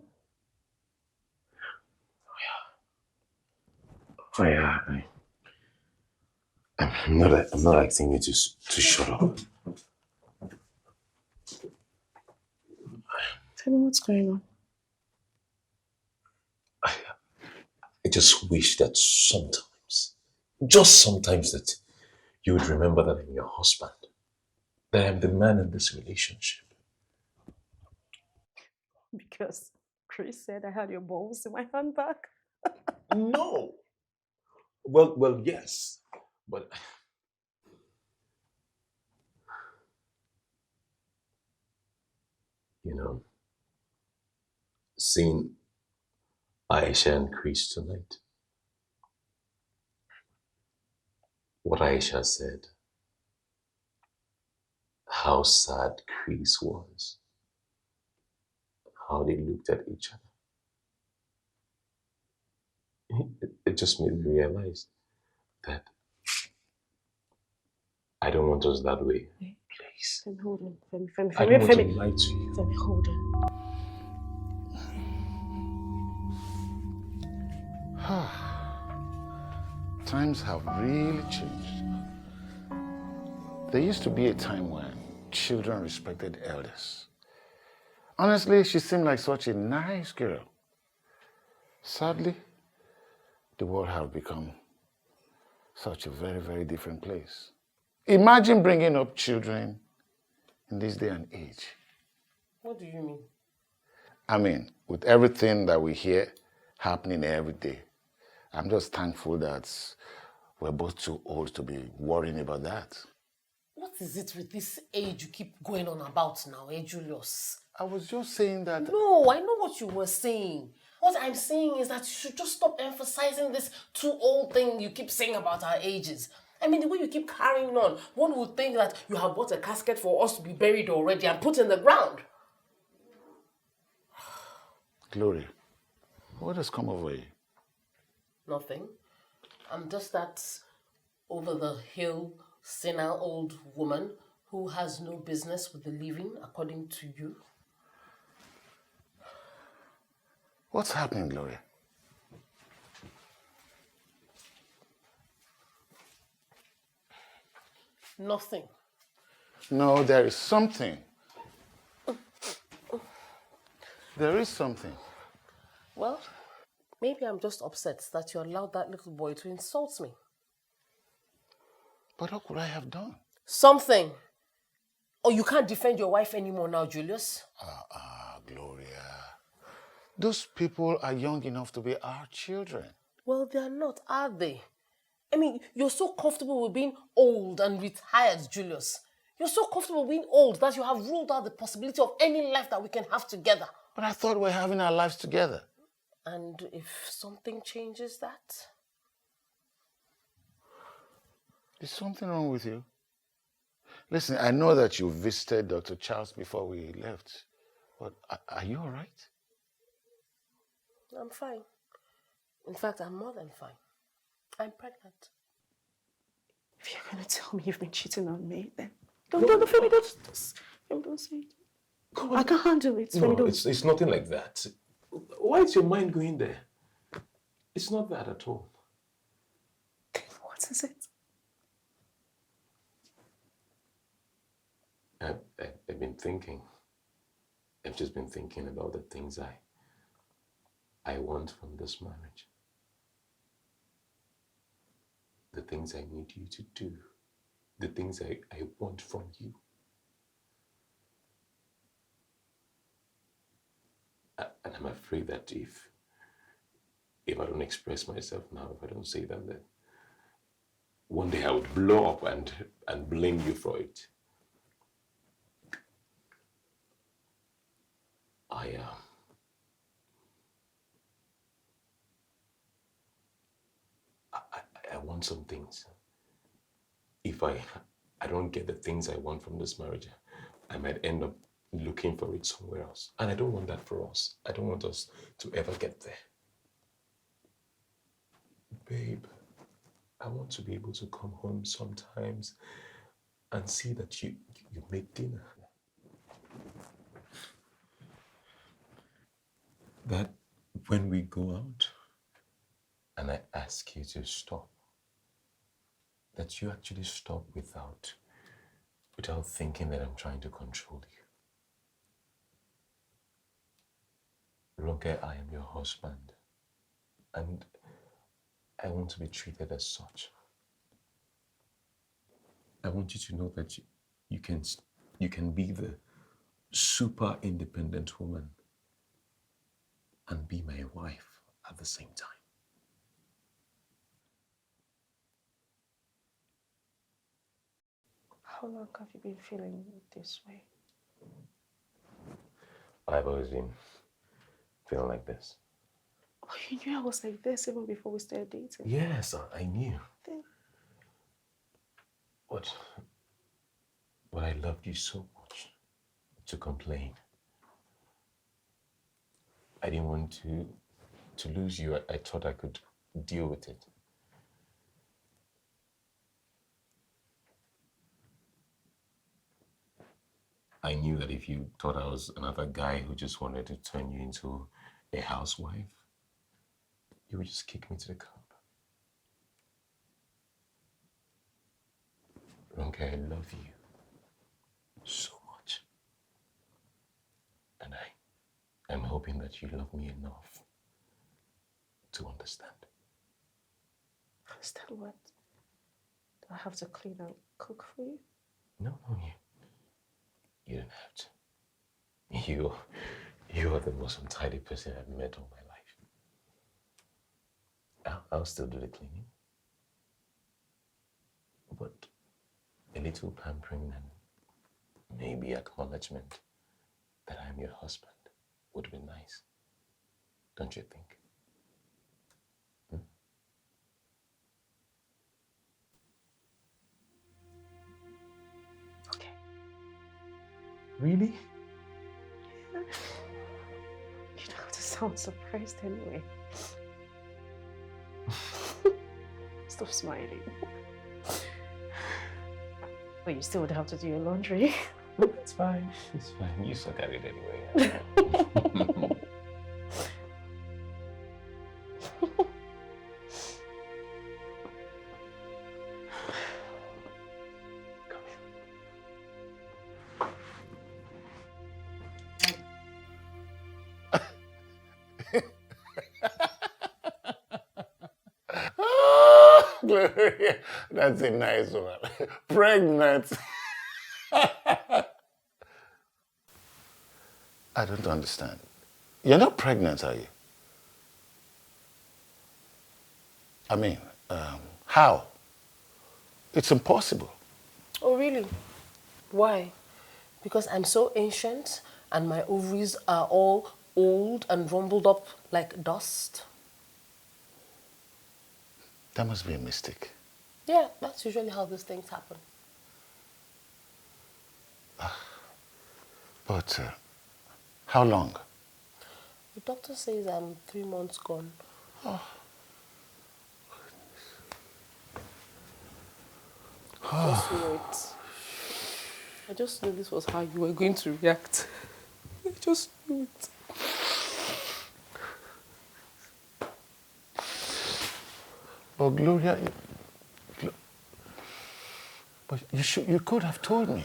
Speaker 5: Oh yeah. I'm not asking you to shut up.
Speaker 13: Tell me what's going on.
Speaker 5: I just wish that sometimes, just sometimes, that you would remember that I'm your husband, that I'm the man in this relationship.
Speaker 13: Because Chris said I had your balls in my handbag.
Speaker 5: No. Well, yes, but you know, seeing Aisha and Chris tonight, what Aisha said, how sad Chris was, how they looked at each other. It just made me realize that I don't want us that way. Please.
Speaker 13: Femi, hold on.
Speaker 5: I don't want to lie to you.
Speaker 13: Femi, hold
Speaker 3: on. Times have really changed. There used to be a time when children respected elders. Honestly, she seemed like such a nice girl. Sadly, the world has become such a very, very different place. Imagine bringing up children in this day and age.
Speaker 13: What do you mean?
Speaker 3: I mean, with everything that we hear happening every day, I'm just thankful that we're both too old to be worrying about that.
Speaker 15: What is it with this age you keep going on about now, Julius?
Speaker 3: I was just saying that...
Speaker 15: No, I know what you were saying. What I'm saying is that you should just stop emphasizing this too old thing you keep saying about our ages. I mean, the way you keep carrying on, one would think that you have bought a casket for us to be buried already and put in the ground.
Speaker 3: Gloria, what has come over you?
Speaker 15: Nothing. I'm just that over-the-hill, senile old woman who has no business with the living, according to you.
Speaker 3: What's happening, Gloria?
Speaker 15: Nothing.
Speaker 3: No, there is something. There is something.
Speaker 15: Well, maybe I'm just upset that you allowed that little boy to insult me.
Speaker 3: But what could I have done?
Speaker 15: Something. Or you can't defend your wife anymore now, Julius.
Speaker 3: Gloria. Those people are young enough to be our children.
Speaker 15: Well, they are not, are they? I mean, you're so comfortable with being old and retired, Julius. You're so comfortable being old that you have ruled out the possibility of any life that we can have together.
Speaker 3: But I thought we're having our lives together.
Speaker 15: And if something changes that?
Speaker 3: Is something wrong with you? Listen, I know that you visited Dr. Charles before we left.
Speaker 5: But are you all right?
Speaker 15: I'm fine. In fact, I'm more than fine. I'm pregnant.
Speaker 13: If you're going to tell me you've been cheating on me, then don't Femi, don't say it. I can't handle it.
Speaker 5: No,
Speaker 13: Femi,
Speaker 5: it's nothing like that. Why is your mind going there? It's not that at all.
Speaker 13: What is it?
Speaker 5: I've been thinking. I've just been thinking about the things I want from this marriage. The things I need you to do. The things I want from you. And I'm afraid that if I don't express myself now, if I don't say them, then one day I would blow up and blame you for it. I want some things. If I don't get the things I want from this marriage, I might end up looking for it somewhere else. And I don't want that for us. I don't want us to ever get there. Babe, I want to be able to come home sometimes and see that you made dinner. That when we go out and I ask you to stop, that you actually stop without thinking that I'm trying to control you. Ronke, I am your husband, and I want to be treated as such. I want you to know that you can be the super independent woman and be my wife at the same time.
Speaker 13: How long have you been feeling this way?
Speaker 5: I've always been feeling like this.
Speaker 13: Oh, you knew I was like this even before we started dating?
Speaker 5: Yes, I knew.
Speaker 13: Then...
Speaker 5: But I loved you so much to complain. I didn't want to lose you. I thought I could deal with it. I knew that if you thought I was another guy who just wanted to turn you into a housewife, you would just kick me to the curb. Ronke, I love you so much. And I'm hoping that you love me enough to understand.
Speaker 13: Understand what? Do I have to clean and cook for you?
Speaker 5: No, you don't have to. You are the most untidy person I've met all my life. I'll still do the cleaning. But a little pampering and maybe acknowledgement that I'm your husband would be nice. Don't you think?
Speaker 13: Okay.
Speaker 5: Really?
Speaker 13: Yeah. You don't have to sound surprised anyway. Stop smiling. But you still would have to do your laundry.
Speaker 5: It's fine. It's fine. You suck at it anyway.
Speaker 3: Gloria, that's a nice one. Pregnant. I don't understand. You're not pregnant, are you? I mean, how? It's impossible.
Speaker 15: Oh, really? Why? Because I'm so ancient and my ovaries are all old and rumbled up like dust?
Speaker 3: That must be a mistake.
Speaker 15: Yeah, that's usually how these things happen.
Speaker 3: But How long?
Speaker 15: The doctor says I'm 3 months gone. Just knew it. I just knew this was how you were going to react. I just knew it.
Speaker 3: But Gloria, but you could have told me.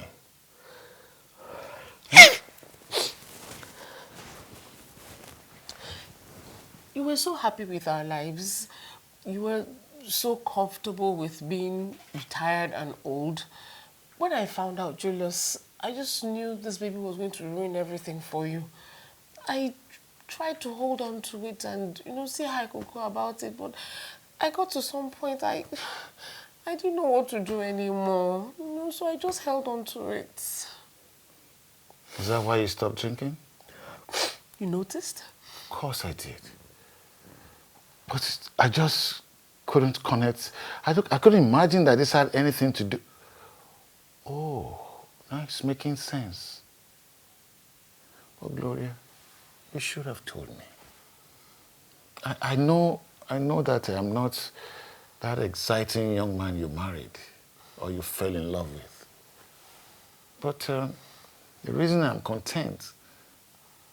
Speaker 15: You were so happy with our lives. You were so comfortable with being retired and old. When I found out, Julius, I just knew this baby was going to ruin everything for you. I tried to hold on to it and, see how I could go about it, but I got to some point, I didn't know what to do anymore, so I just held on to it.
Speaker 3: Is that why you stopped drinking?
Speaker 15: You noticed?
Speaker 3: Of course I did. But I just couldn't connect. I couldn't imagine that this had anything to do. Oh, now it's making sense. Oh, Gloria, you should have told me. I know that I'm not that exciting young man you married or you fell in love with. But the reason I'm content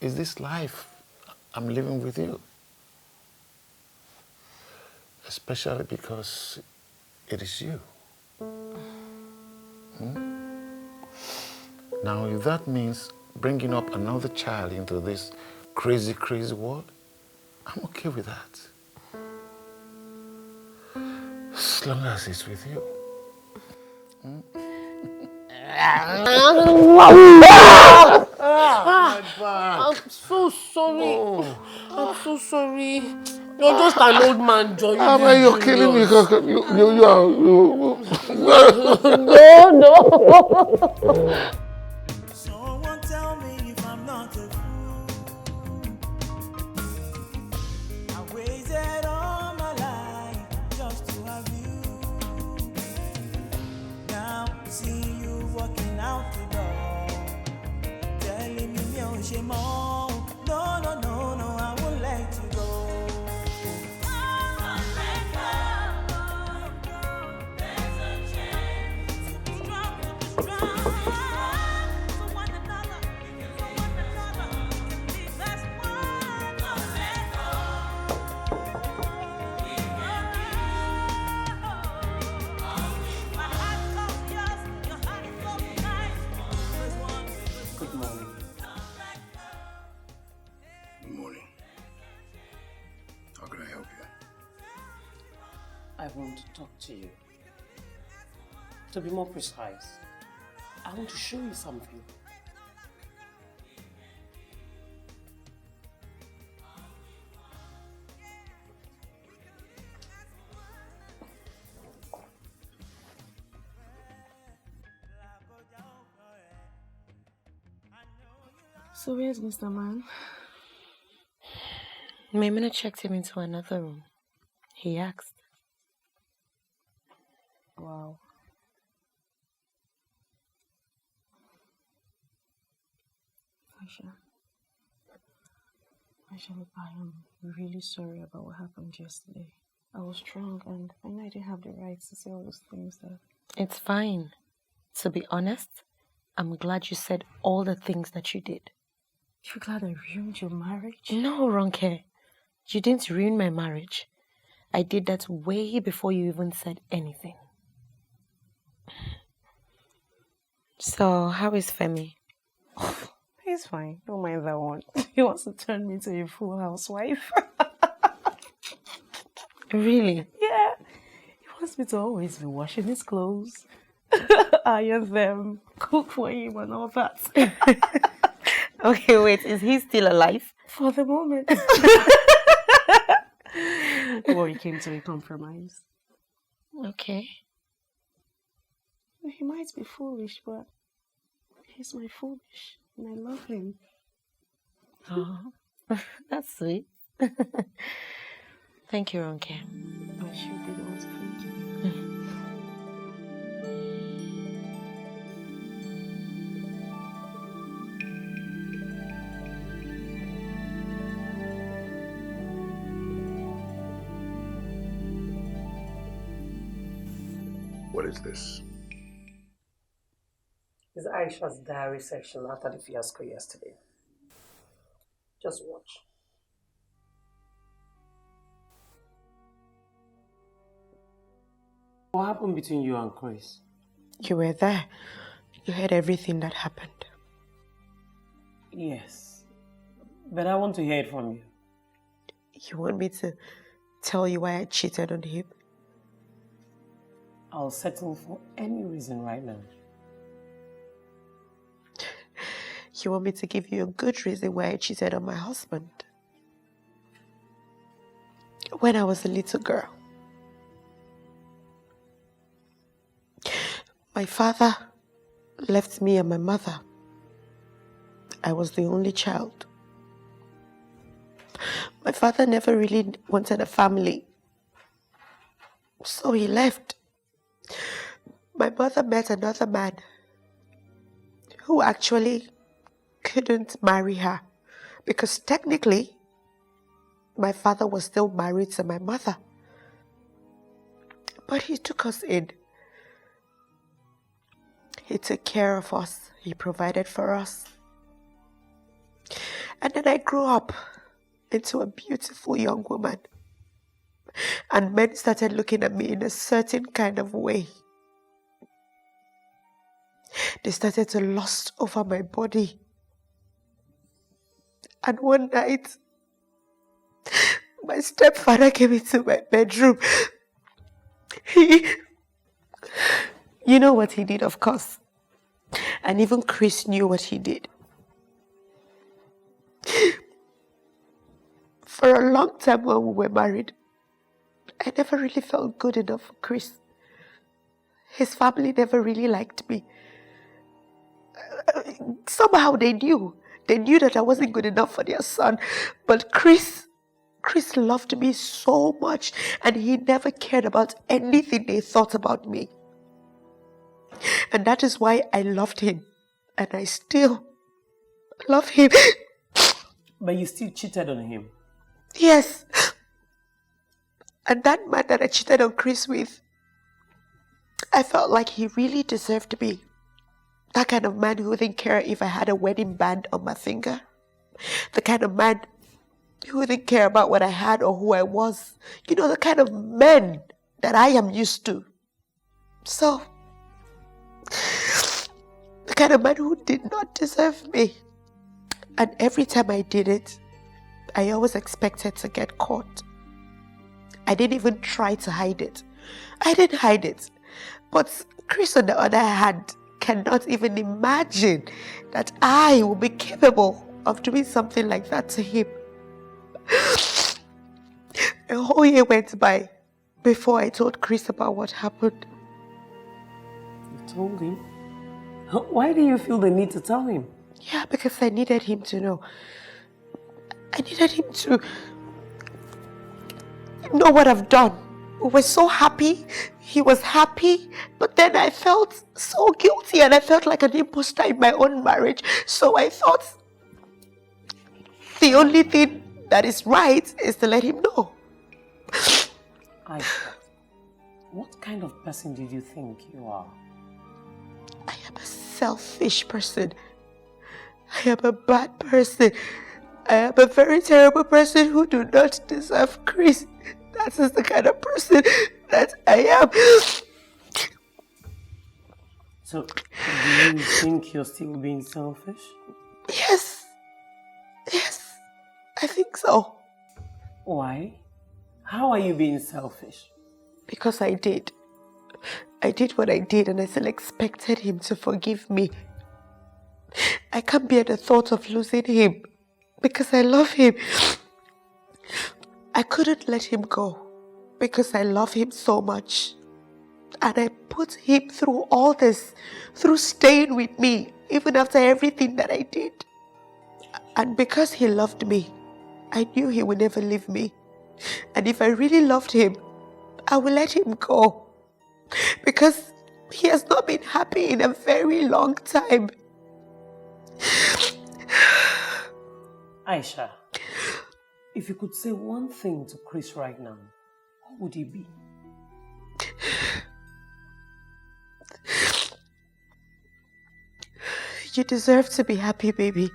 Speaker 3: is this life I'm living with you. Especially because it is you. Now, if that means bringing up another child into this crazy, crazy world, I'm okay with that. As long as it's with you.
Speaker 15: I'm so sorry. I'm so sorry. You're just an old man, Joy.
Speaker 3: You're killing me.
Speaker 15: No.
Speaker 1: Someone tell me if I'm not a fool. I waited all my life just to have you. Now see you walking out the door, telling me no shame on. No, I won't let you go.
Speaker 3: Good morning.
Speaker 9: Good morning. How can I help you?
Speaker 2: I want to talk to you. To be more precise, I want to show you something.
Speaker 10: So where's Mr. Man? Maimuna checked him into another room. He asked.
Speaker 13: Wow. Aisha, I am really sorry about what happened yesterday. I was drunk and I know I didn't have the right to say all those things that...
Speaker 10: It's fine. To be honest, I'm glad you said all the things that you did.
Speaker 13: You're glad I ruined your marriage?
Speaker 10: No, Ronke. You didn't ruin my marriage. I did that way before you even said anything. So, how is Femi?
Speaker 13: He's fine. Don't mind that one. He wants to turn me into a full housewife.
Speaker 10: Really?
Speaker 13: Yeah. He wants me to always be washing his clothes, iron them, cook for him and all that.
Speaker 10: Okay, wait. Is he still alive?
Speaker 13: For the moment. Well, he came to a compromise.
Speaker 10: Okay.
Speaker 13: He might be foolish, but he's my foolish. And I love him.
Speaker 10: Oh, that's sweet. Thank you, Ronke.
Speaker 13: I should be the one to thank you.
Speaker 9: What is this?
Speaker 2: It's Aisha's diary section after the fiasco yesterday. Just watch. What happened between you and Chris?
Speaker 10: You were there. You heard everything that happened.
Speaker 2: Yes. But I want to hear it from you.
Speaker 10: You want me to tell you why I cheated on him?
Speaker 2: I'll settle for any reason right now.
Speaker 10: You want me to give you a good reason why I cheated on my husband? When I was a little girl, my father left me and my mother. I was the only child. My father never really wanted a family, so he left. My mother met another man who actually couldn't marry her because technically my father was still married to my mother. But he took us in. He took care of us. He provided for us. And then I grew up into a beautiful young woman. And men started looking at me in a certain kind of way. They started to lust over my body. And one night, my stepfather came into my bedroom. You know what he did, of course. And even Chris knew what he did. For a long time when we were married, I never really felt good enough for Chris. His family never really liked me. Somehow they knew. They knew that I wasn't good enough for their son. But Chris loved me so much, and he never cared about anything they thought about me. And that is why I loved him. And I still love him.
Speaker 2: But you still cheated on him?
Speaker 10: Yes. And that man that I cheated on Chris with, I felt like he really deserved me. That kind of man who wouldn't care if I had a wedding band on my finger. The kind of man who wouldn't care about what I had or who I was. You know, the kind of men that I am used to. So, the kind of man who did not deserve me. And every time I did it, I always expected to get caught. I didn't even try to hide it. I didn't hide it. But Chris, on the other hand, cannot even imagine that I will be capable of doing something like that to him. A whole year went by before I told Chris about what happened.
Speaker 2: You told him? Why do you feel the need to tell him?
Speaker 10: Yeah, because I needed him to know. I needed him to know what I've done. We were so happy. He was happy. But then I felt so guilty and I felt like an imposter in my own marriage. So I thought the only thing that is right is to let him know.
Speaker 2: Aisha, what kind of person did you think you are?
Speaker 10: I am a selfish person. I am a bad person. I am a very terrible person who do not deserve Chris. That is the kind of person that I am.
Speaker 2: So, do you think you're still being selfish?
Speaker 10: Yes. Yes, I think so.
Speaker 2: Why? How are you being selfish?
Speaker 10: Because I did. I did what I did and I still expected him to forgive me. I can't bear the thought of losing him because I love him. I couldn't let him go because I love him so much. And I put him through all this, through staying with me, even after everything that I did. And because he loved me, I knew he would never leave me. And if I really loved him, I will let him go. Because he has not been happy in a very long time.
Speaker 2: Aisha, if you could say one thing to Chris right now, what would it be?
Speaker 10: You deserve to be happy, baby.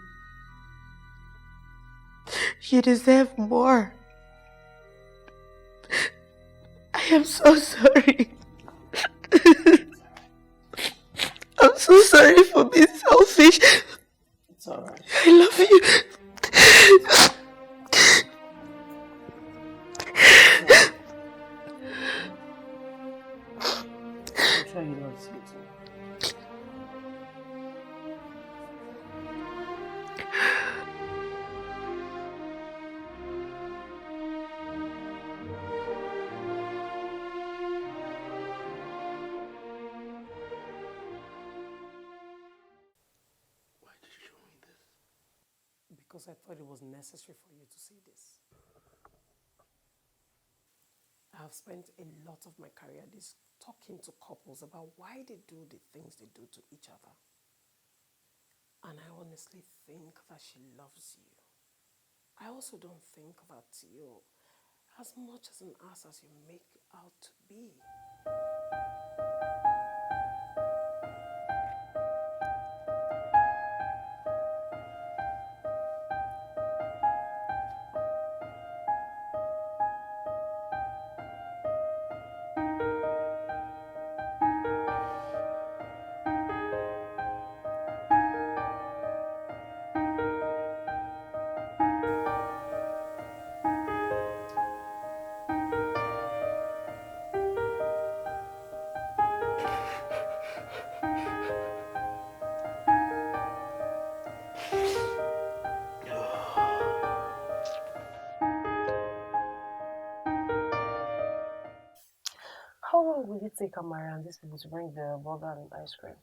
Speaker 10: You deserve more. I am so sorry. I'm so sorry for being selfish.
Speaker 2: It's alright.
Speaker 10: I love you.
Speaker 2: I'm sure he loves you too. Because I thought it was necessary for you to see this. I have spent a lot of my career talking to couples about why they do the things they do to each other. And I honestly think that she loves you. I also don't think that you're as much as an ass as you make out to be.
Speaker 13: How long will it take Amara and these people to bring the burger and ice cream?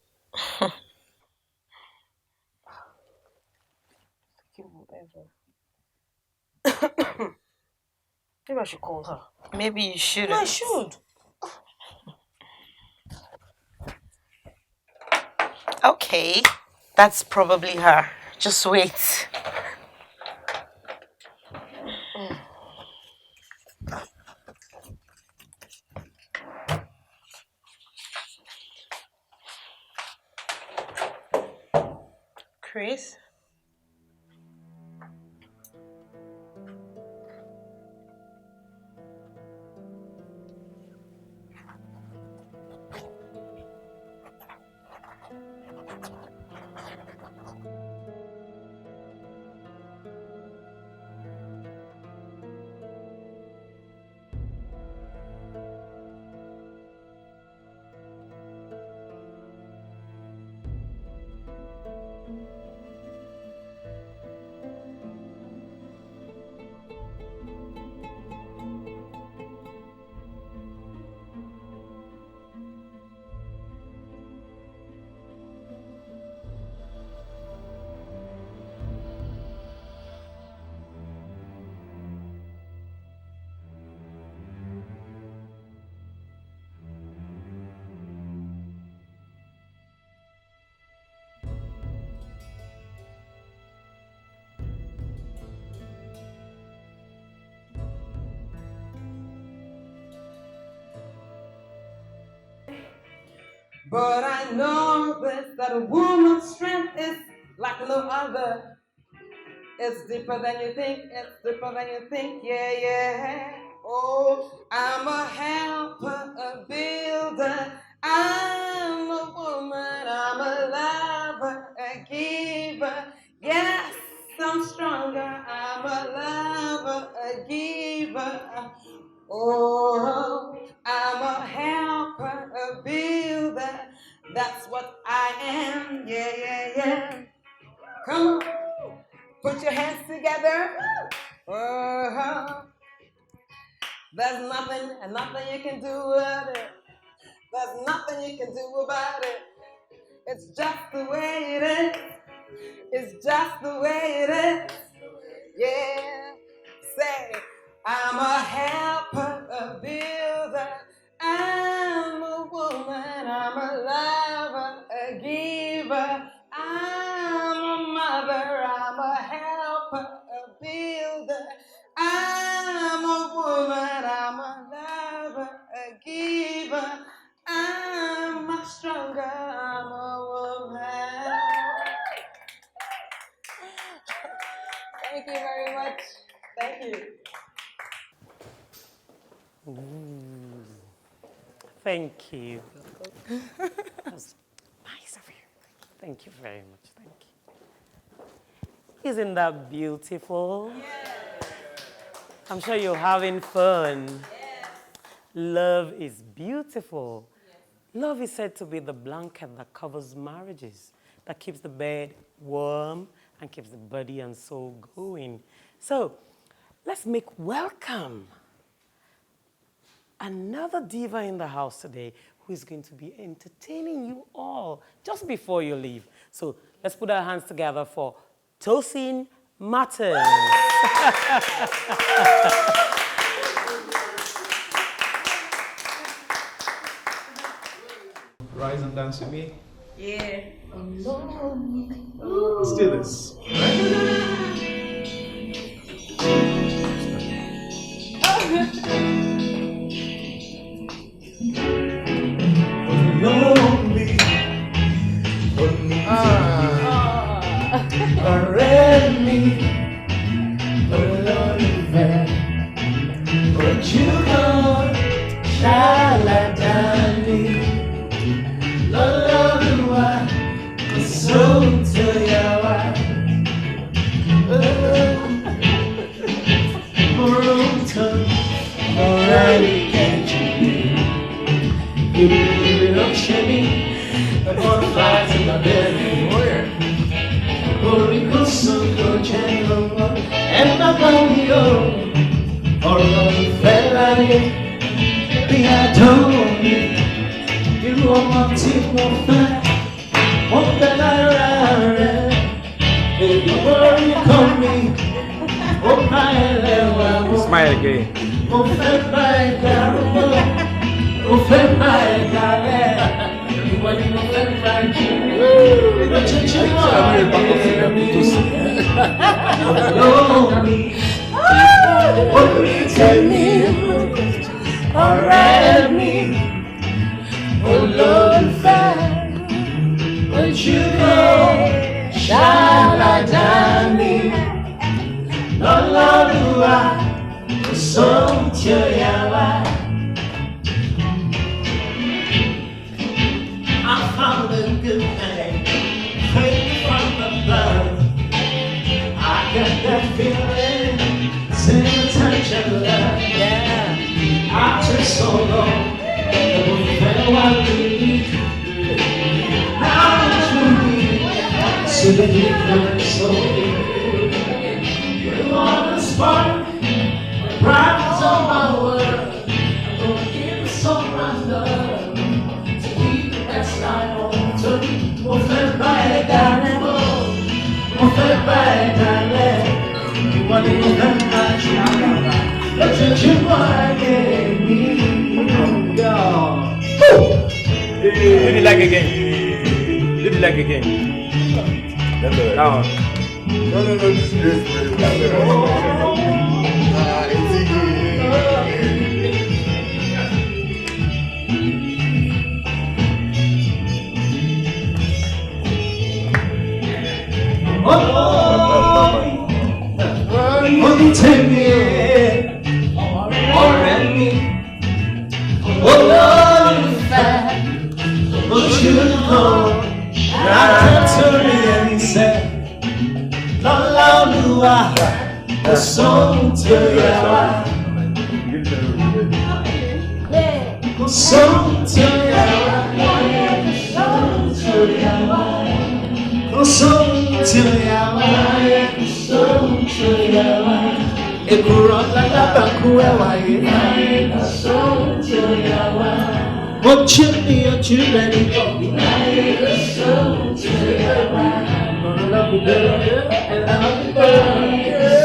Speaker 13: Whatever. Maybe I should call her.
Speaker 10: Maybe you shouldn't.
Speaker 13: No, I should.
Speaker 10: Okay, that's probably her. Just wait. Chris?
Speaker 16: But I know this, that a woman's strength is like no other. It's deeper than you think, it's deeper than you think, yeah, yeah. Oh, I'm a helper, a builder. I'm a woman, I'm a lover, a giver. Yes, I'm stronger, I'm a lover, a giver. Oh, I'm a helper, a builder. That's what I am. Yeah, yeah, yeah. Come on, put your hands together. There's nothing and nothing you can do about it. There's nothing you can do about it. It's just the way it is. It's just the way it is. Yeah. Say, I'm a helper, a builder. I'm a woman, I'm a lover, a giver. I'm a mother, I'm a helper, a builder. I'm a woman, I'm a lover, a giver. I'm much stronger, I'm a woman. Thank you very much. Thank you.
Speaker 2: Thank you. That's nice of you. Thank you very much. Thank you. Isn't that beautiful? Yes. I'm sure you're having fun. Yes. Love is beautiful. Yes. Love is said to be the blanket that covers marriages, that keeps the bed warm and keeps the body and soul going. So let's make welcome another diva in the house today who is going to be entertaining you all just before you leave. So let's put our hands together for Tosin Martins.
Speaker 12: Rise and dance with me.
Speaker 16: Yeah.
Speaker 12: Let's do this. Lonely, but you know, so to your Smile again. Do the leg again. Do the leg again. Now. No, this is take me already. Oh, Lord, but you know, I turned to me and he said, Lola, Lua, the song to Yawa. Song to Yawa, song to Yawa, song to Yawa, song to Yawa. Ekurala la bakuwa ye, song to Yawa. Oh, chimney, oh, chimney, song to Yawa. I love you, girl, and I love you, girl,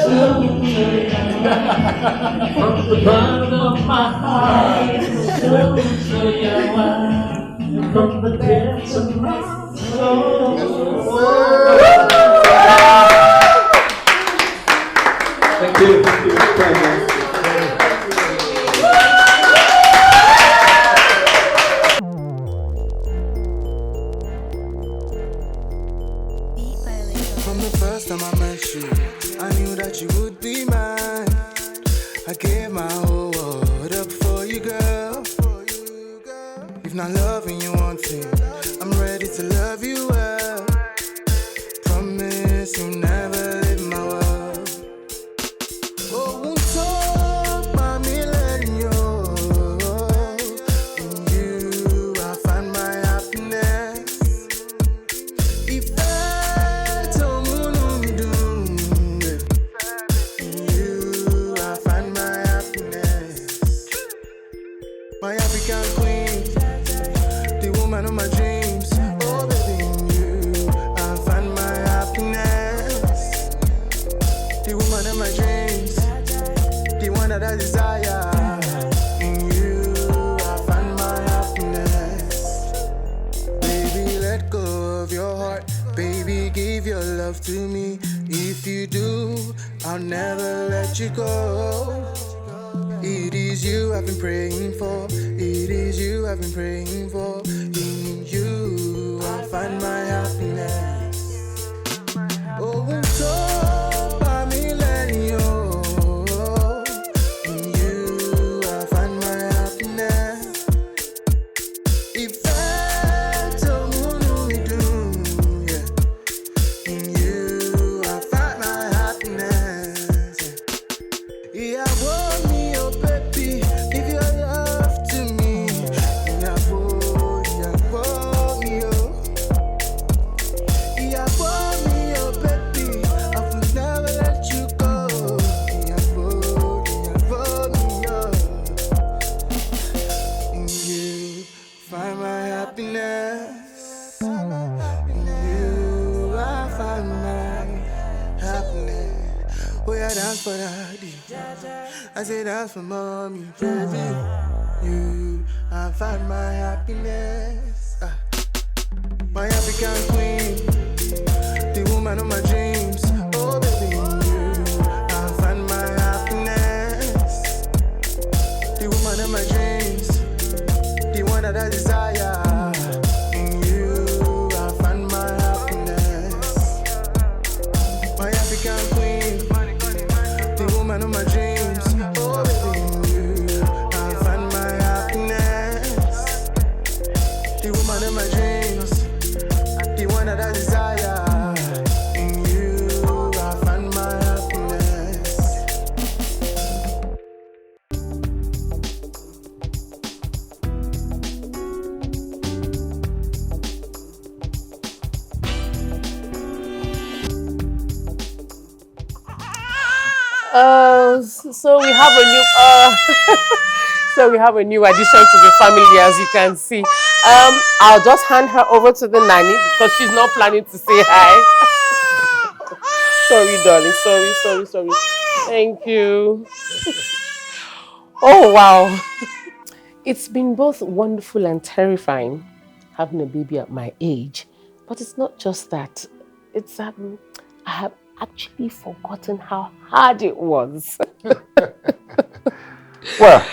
Speaker 12: song to Yawa. From the bottom of my heart, song to Yawa. And from the depths of my soul. Thank you. Thank you.
Speaker 1: From From the first time I met you, I knew that you would be mine. I gave my whole world up for you, girl. If not loving you one thing, I'm ready to love you well. Promise you'll never leave my world. Oh, won't talk my millennial. In you, I find my happiness. If I don't do, in you, I find my happiness. My African queen, the woman of my dreams. Oh, baby, in you, I find my happiness. The woman of my dreams, the one that I desire. In you, I find my happiness. Baby, let go of your heart. Baby, give your love to me. If you do, I'll never let you go. It is you I've been praying for. It is you I've been praying for. In you, I find my happiness. Oh, so by millennial. In you, I find my happiness. If I don't do, yeah. In you, I find my happiness. Yeah, want me, oh baby, give your love to me. Yeah, want me, oh. Yeah, want me, oh baby, I will never let you go. Yeah, want me, oh. In you, find my happiness. In you, I find my happiness. Oh yeah, dance for daddy. I say dance for mommy, baby. You, I find my happiness. My African queen, the woman of my dreams. Oh baby, you, I find my happiness. The woman of my dreams, the one that I desire. In you, I find my happiness. My African queen, the woman of my dreams. Oh baby, in you, I find my happiness. The woman of my dreams, the one that I desire. In you, I find my happiness.
Speaker 2: So we have a new so we have a new addition to the family, as you can see. I'll just hand her over to the nanny because she's not planning to say hi. Sorry, darling. Sorry. Thank you. Oh wow. It's been both wonderful and terrifying having a baby at my age. But it's not just that. It's I have actually forgotten how hard it was.
Speaker 3: Well,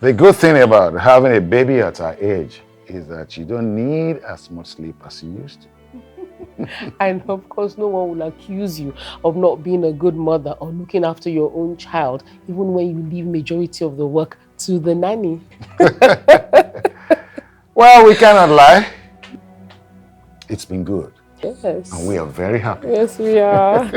Speaker 3: the good thing about having a baby at our age is that you don't need as much sleep as you used to.
Speaker 2: And of course, no one will accuse you of not being a good mother or looking after your own child, even when you leave majority of the work to the nanny.
Speaker 3: Well, we cannot lie. It's been good.
Speaker 2: Yes.
Speaker 3: And we are very happy.
Speaker 2: Yes, we are.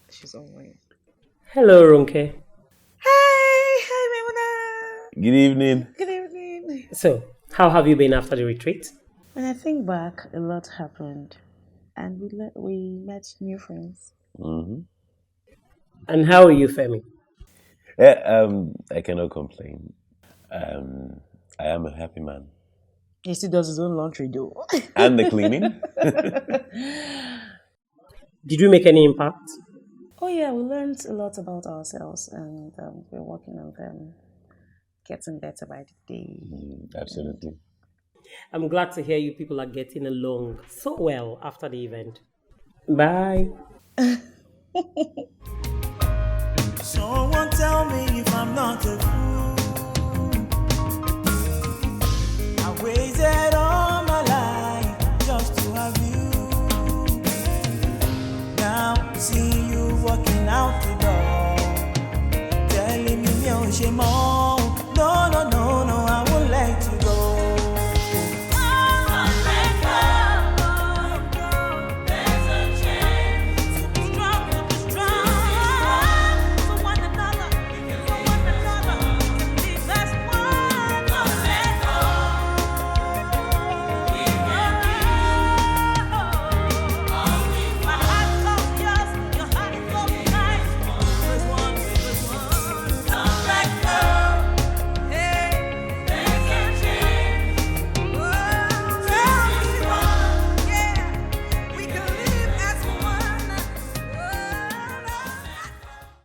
Speaker 7: She's online.
Speaker 2: Hello, Ronke.
Speaker 7: Hi, Maimuna.
Speaker 17: Good evening.
Speaker 7: Good evening.
Speaker 2: So, how have you been after the retreat?
Speaker 7: When I think back, a lot happened, and we met new friends.
Speaker 17: Mm-hmm.
Speaker 2: And how are you, Femi?
Speaker 17: Yeah, I cannot complain. I am a happy man.
Speaker 13: He still does his own laundry though.
Speaker 5: And the cleaning.
Speaker 2: Did we make any impact?
Speaker 13: Oh yeah, we learned a lot about ourselves and we're working on them, getting better by the day.
Speaker 5: Absolutely.
Speaker 2: I'm glad to hear you people are getting along so well after the event. Bye.
Speaker 1: Someone tell me if I'm not a fool.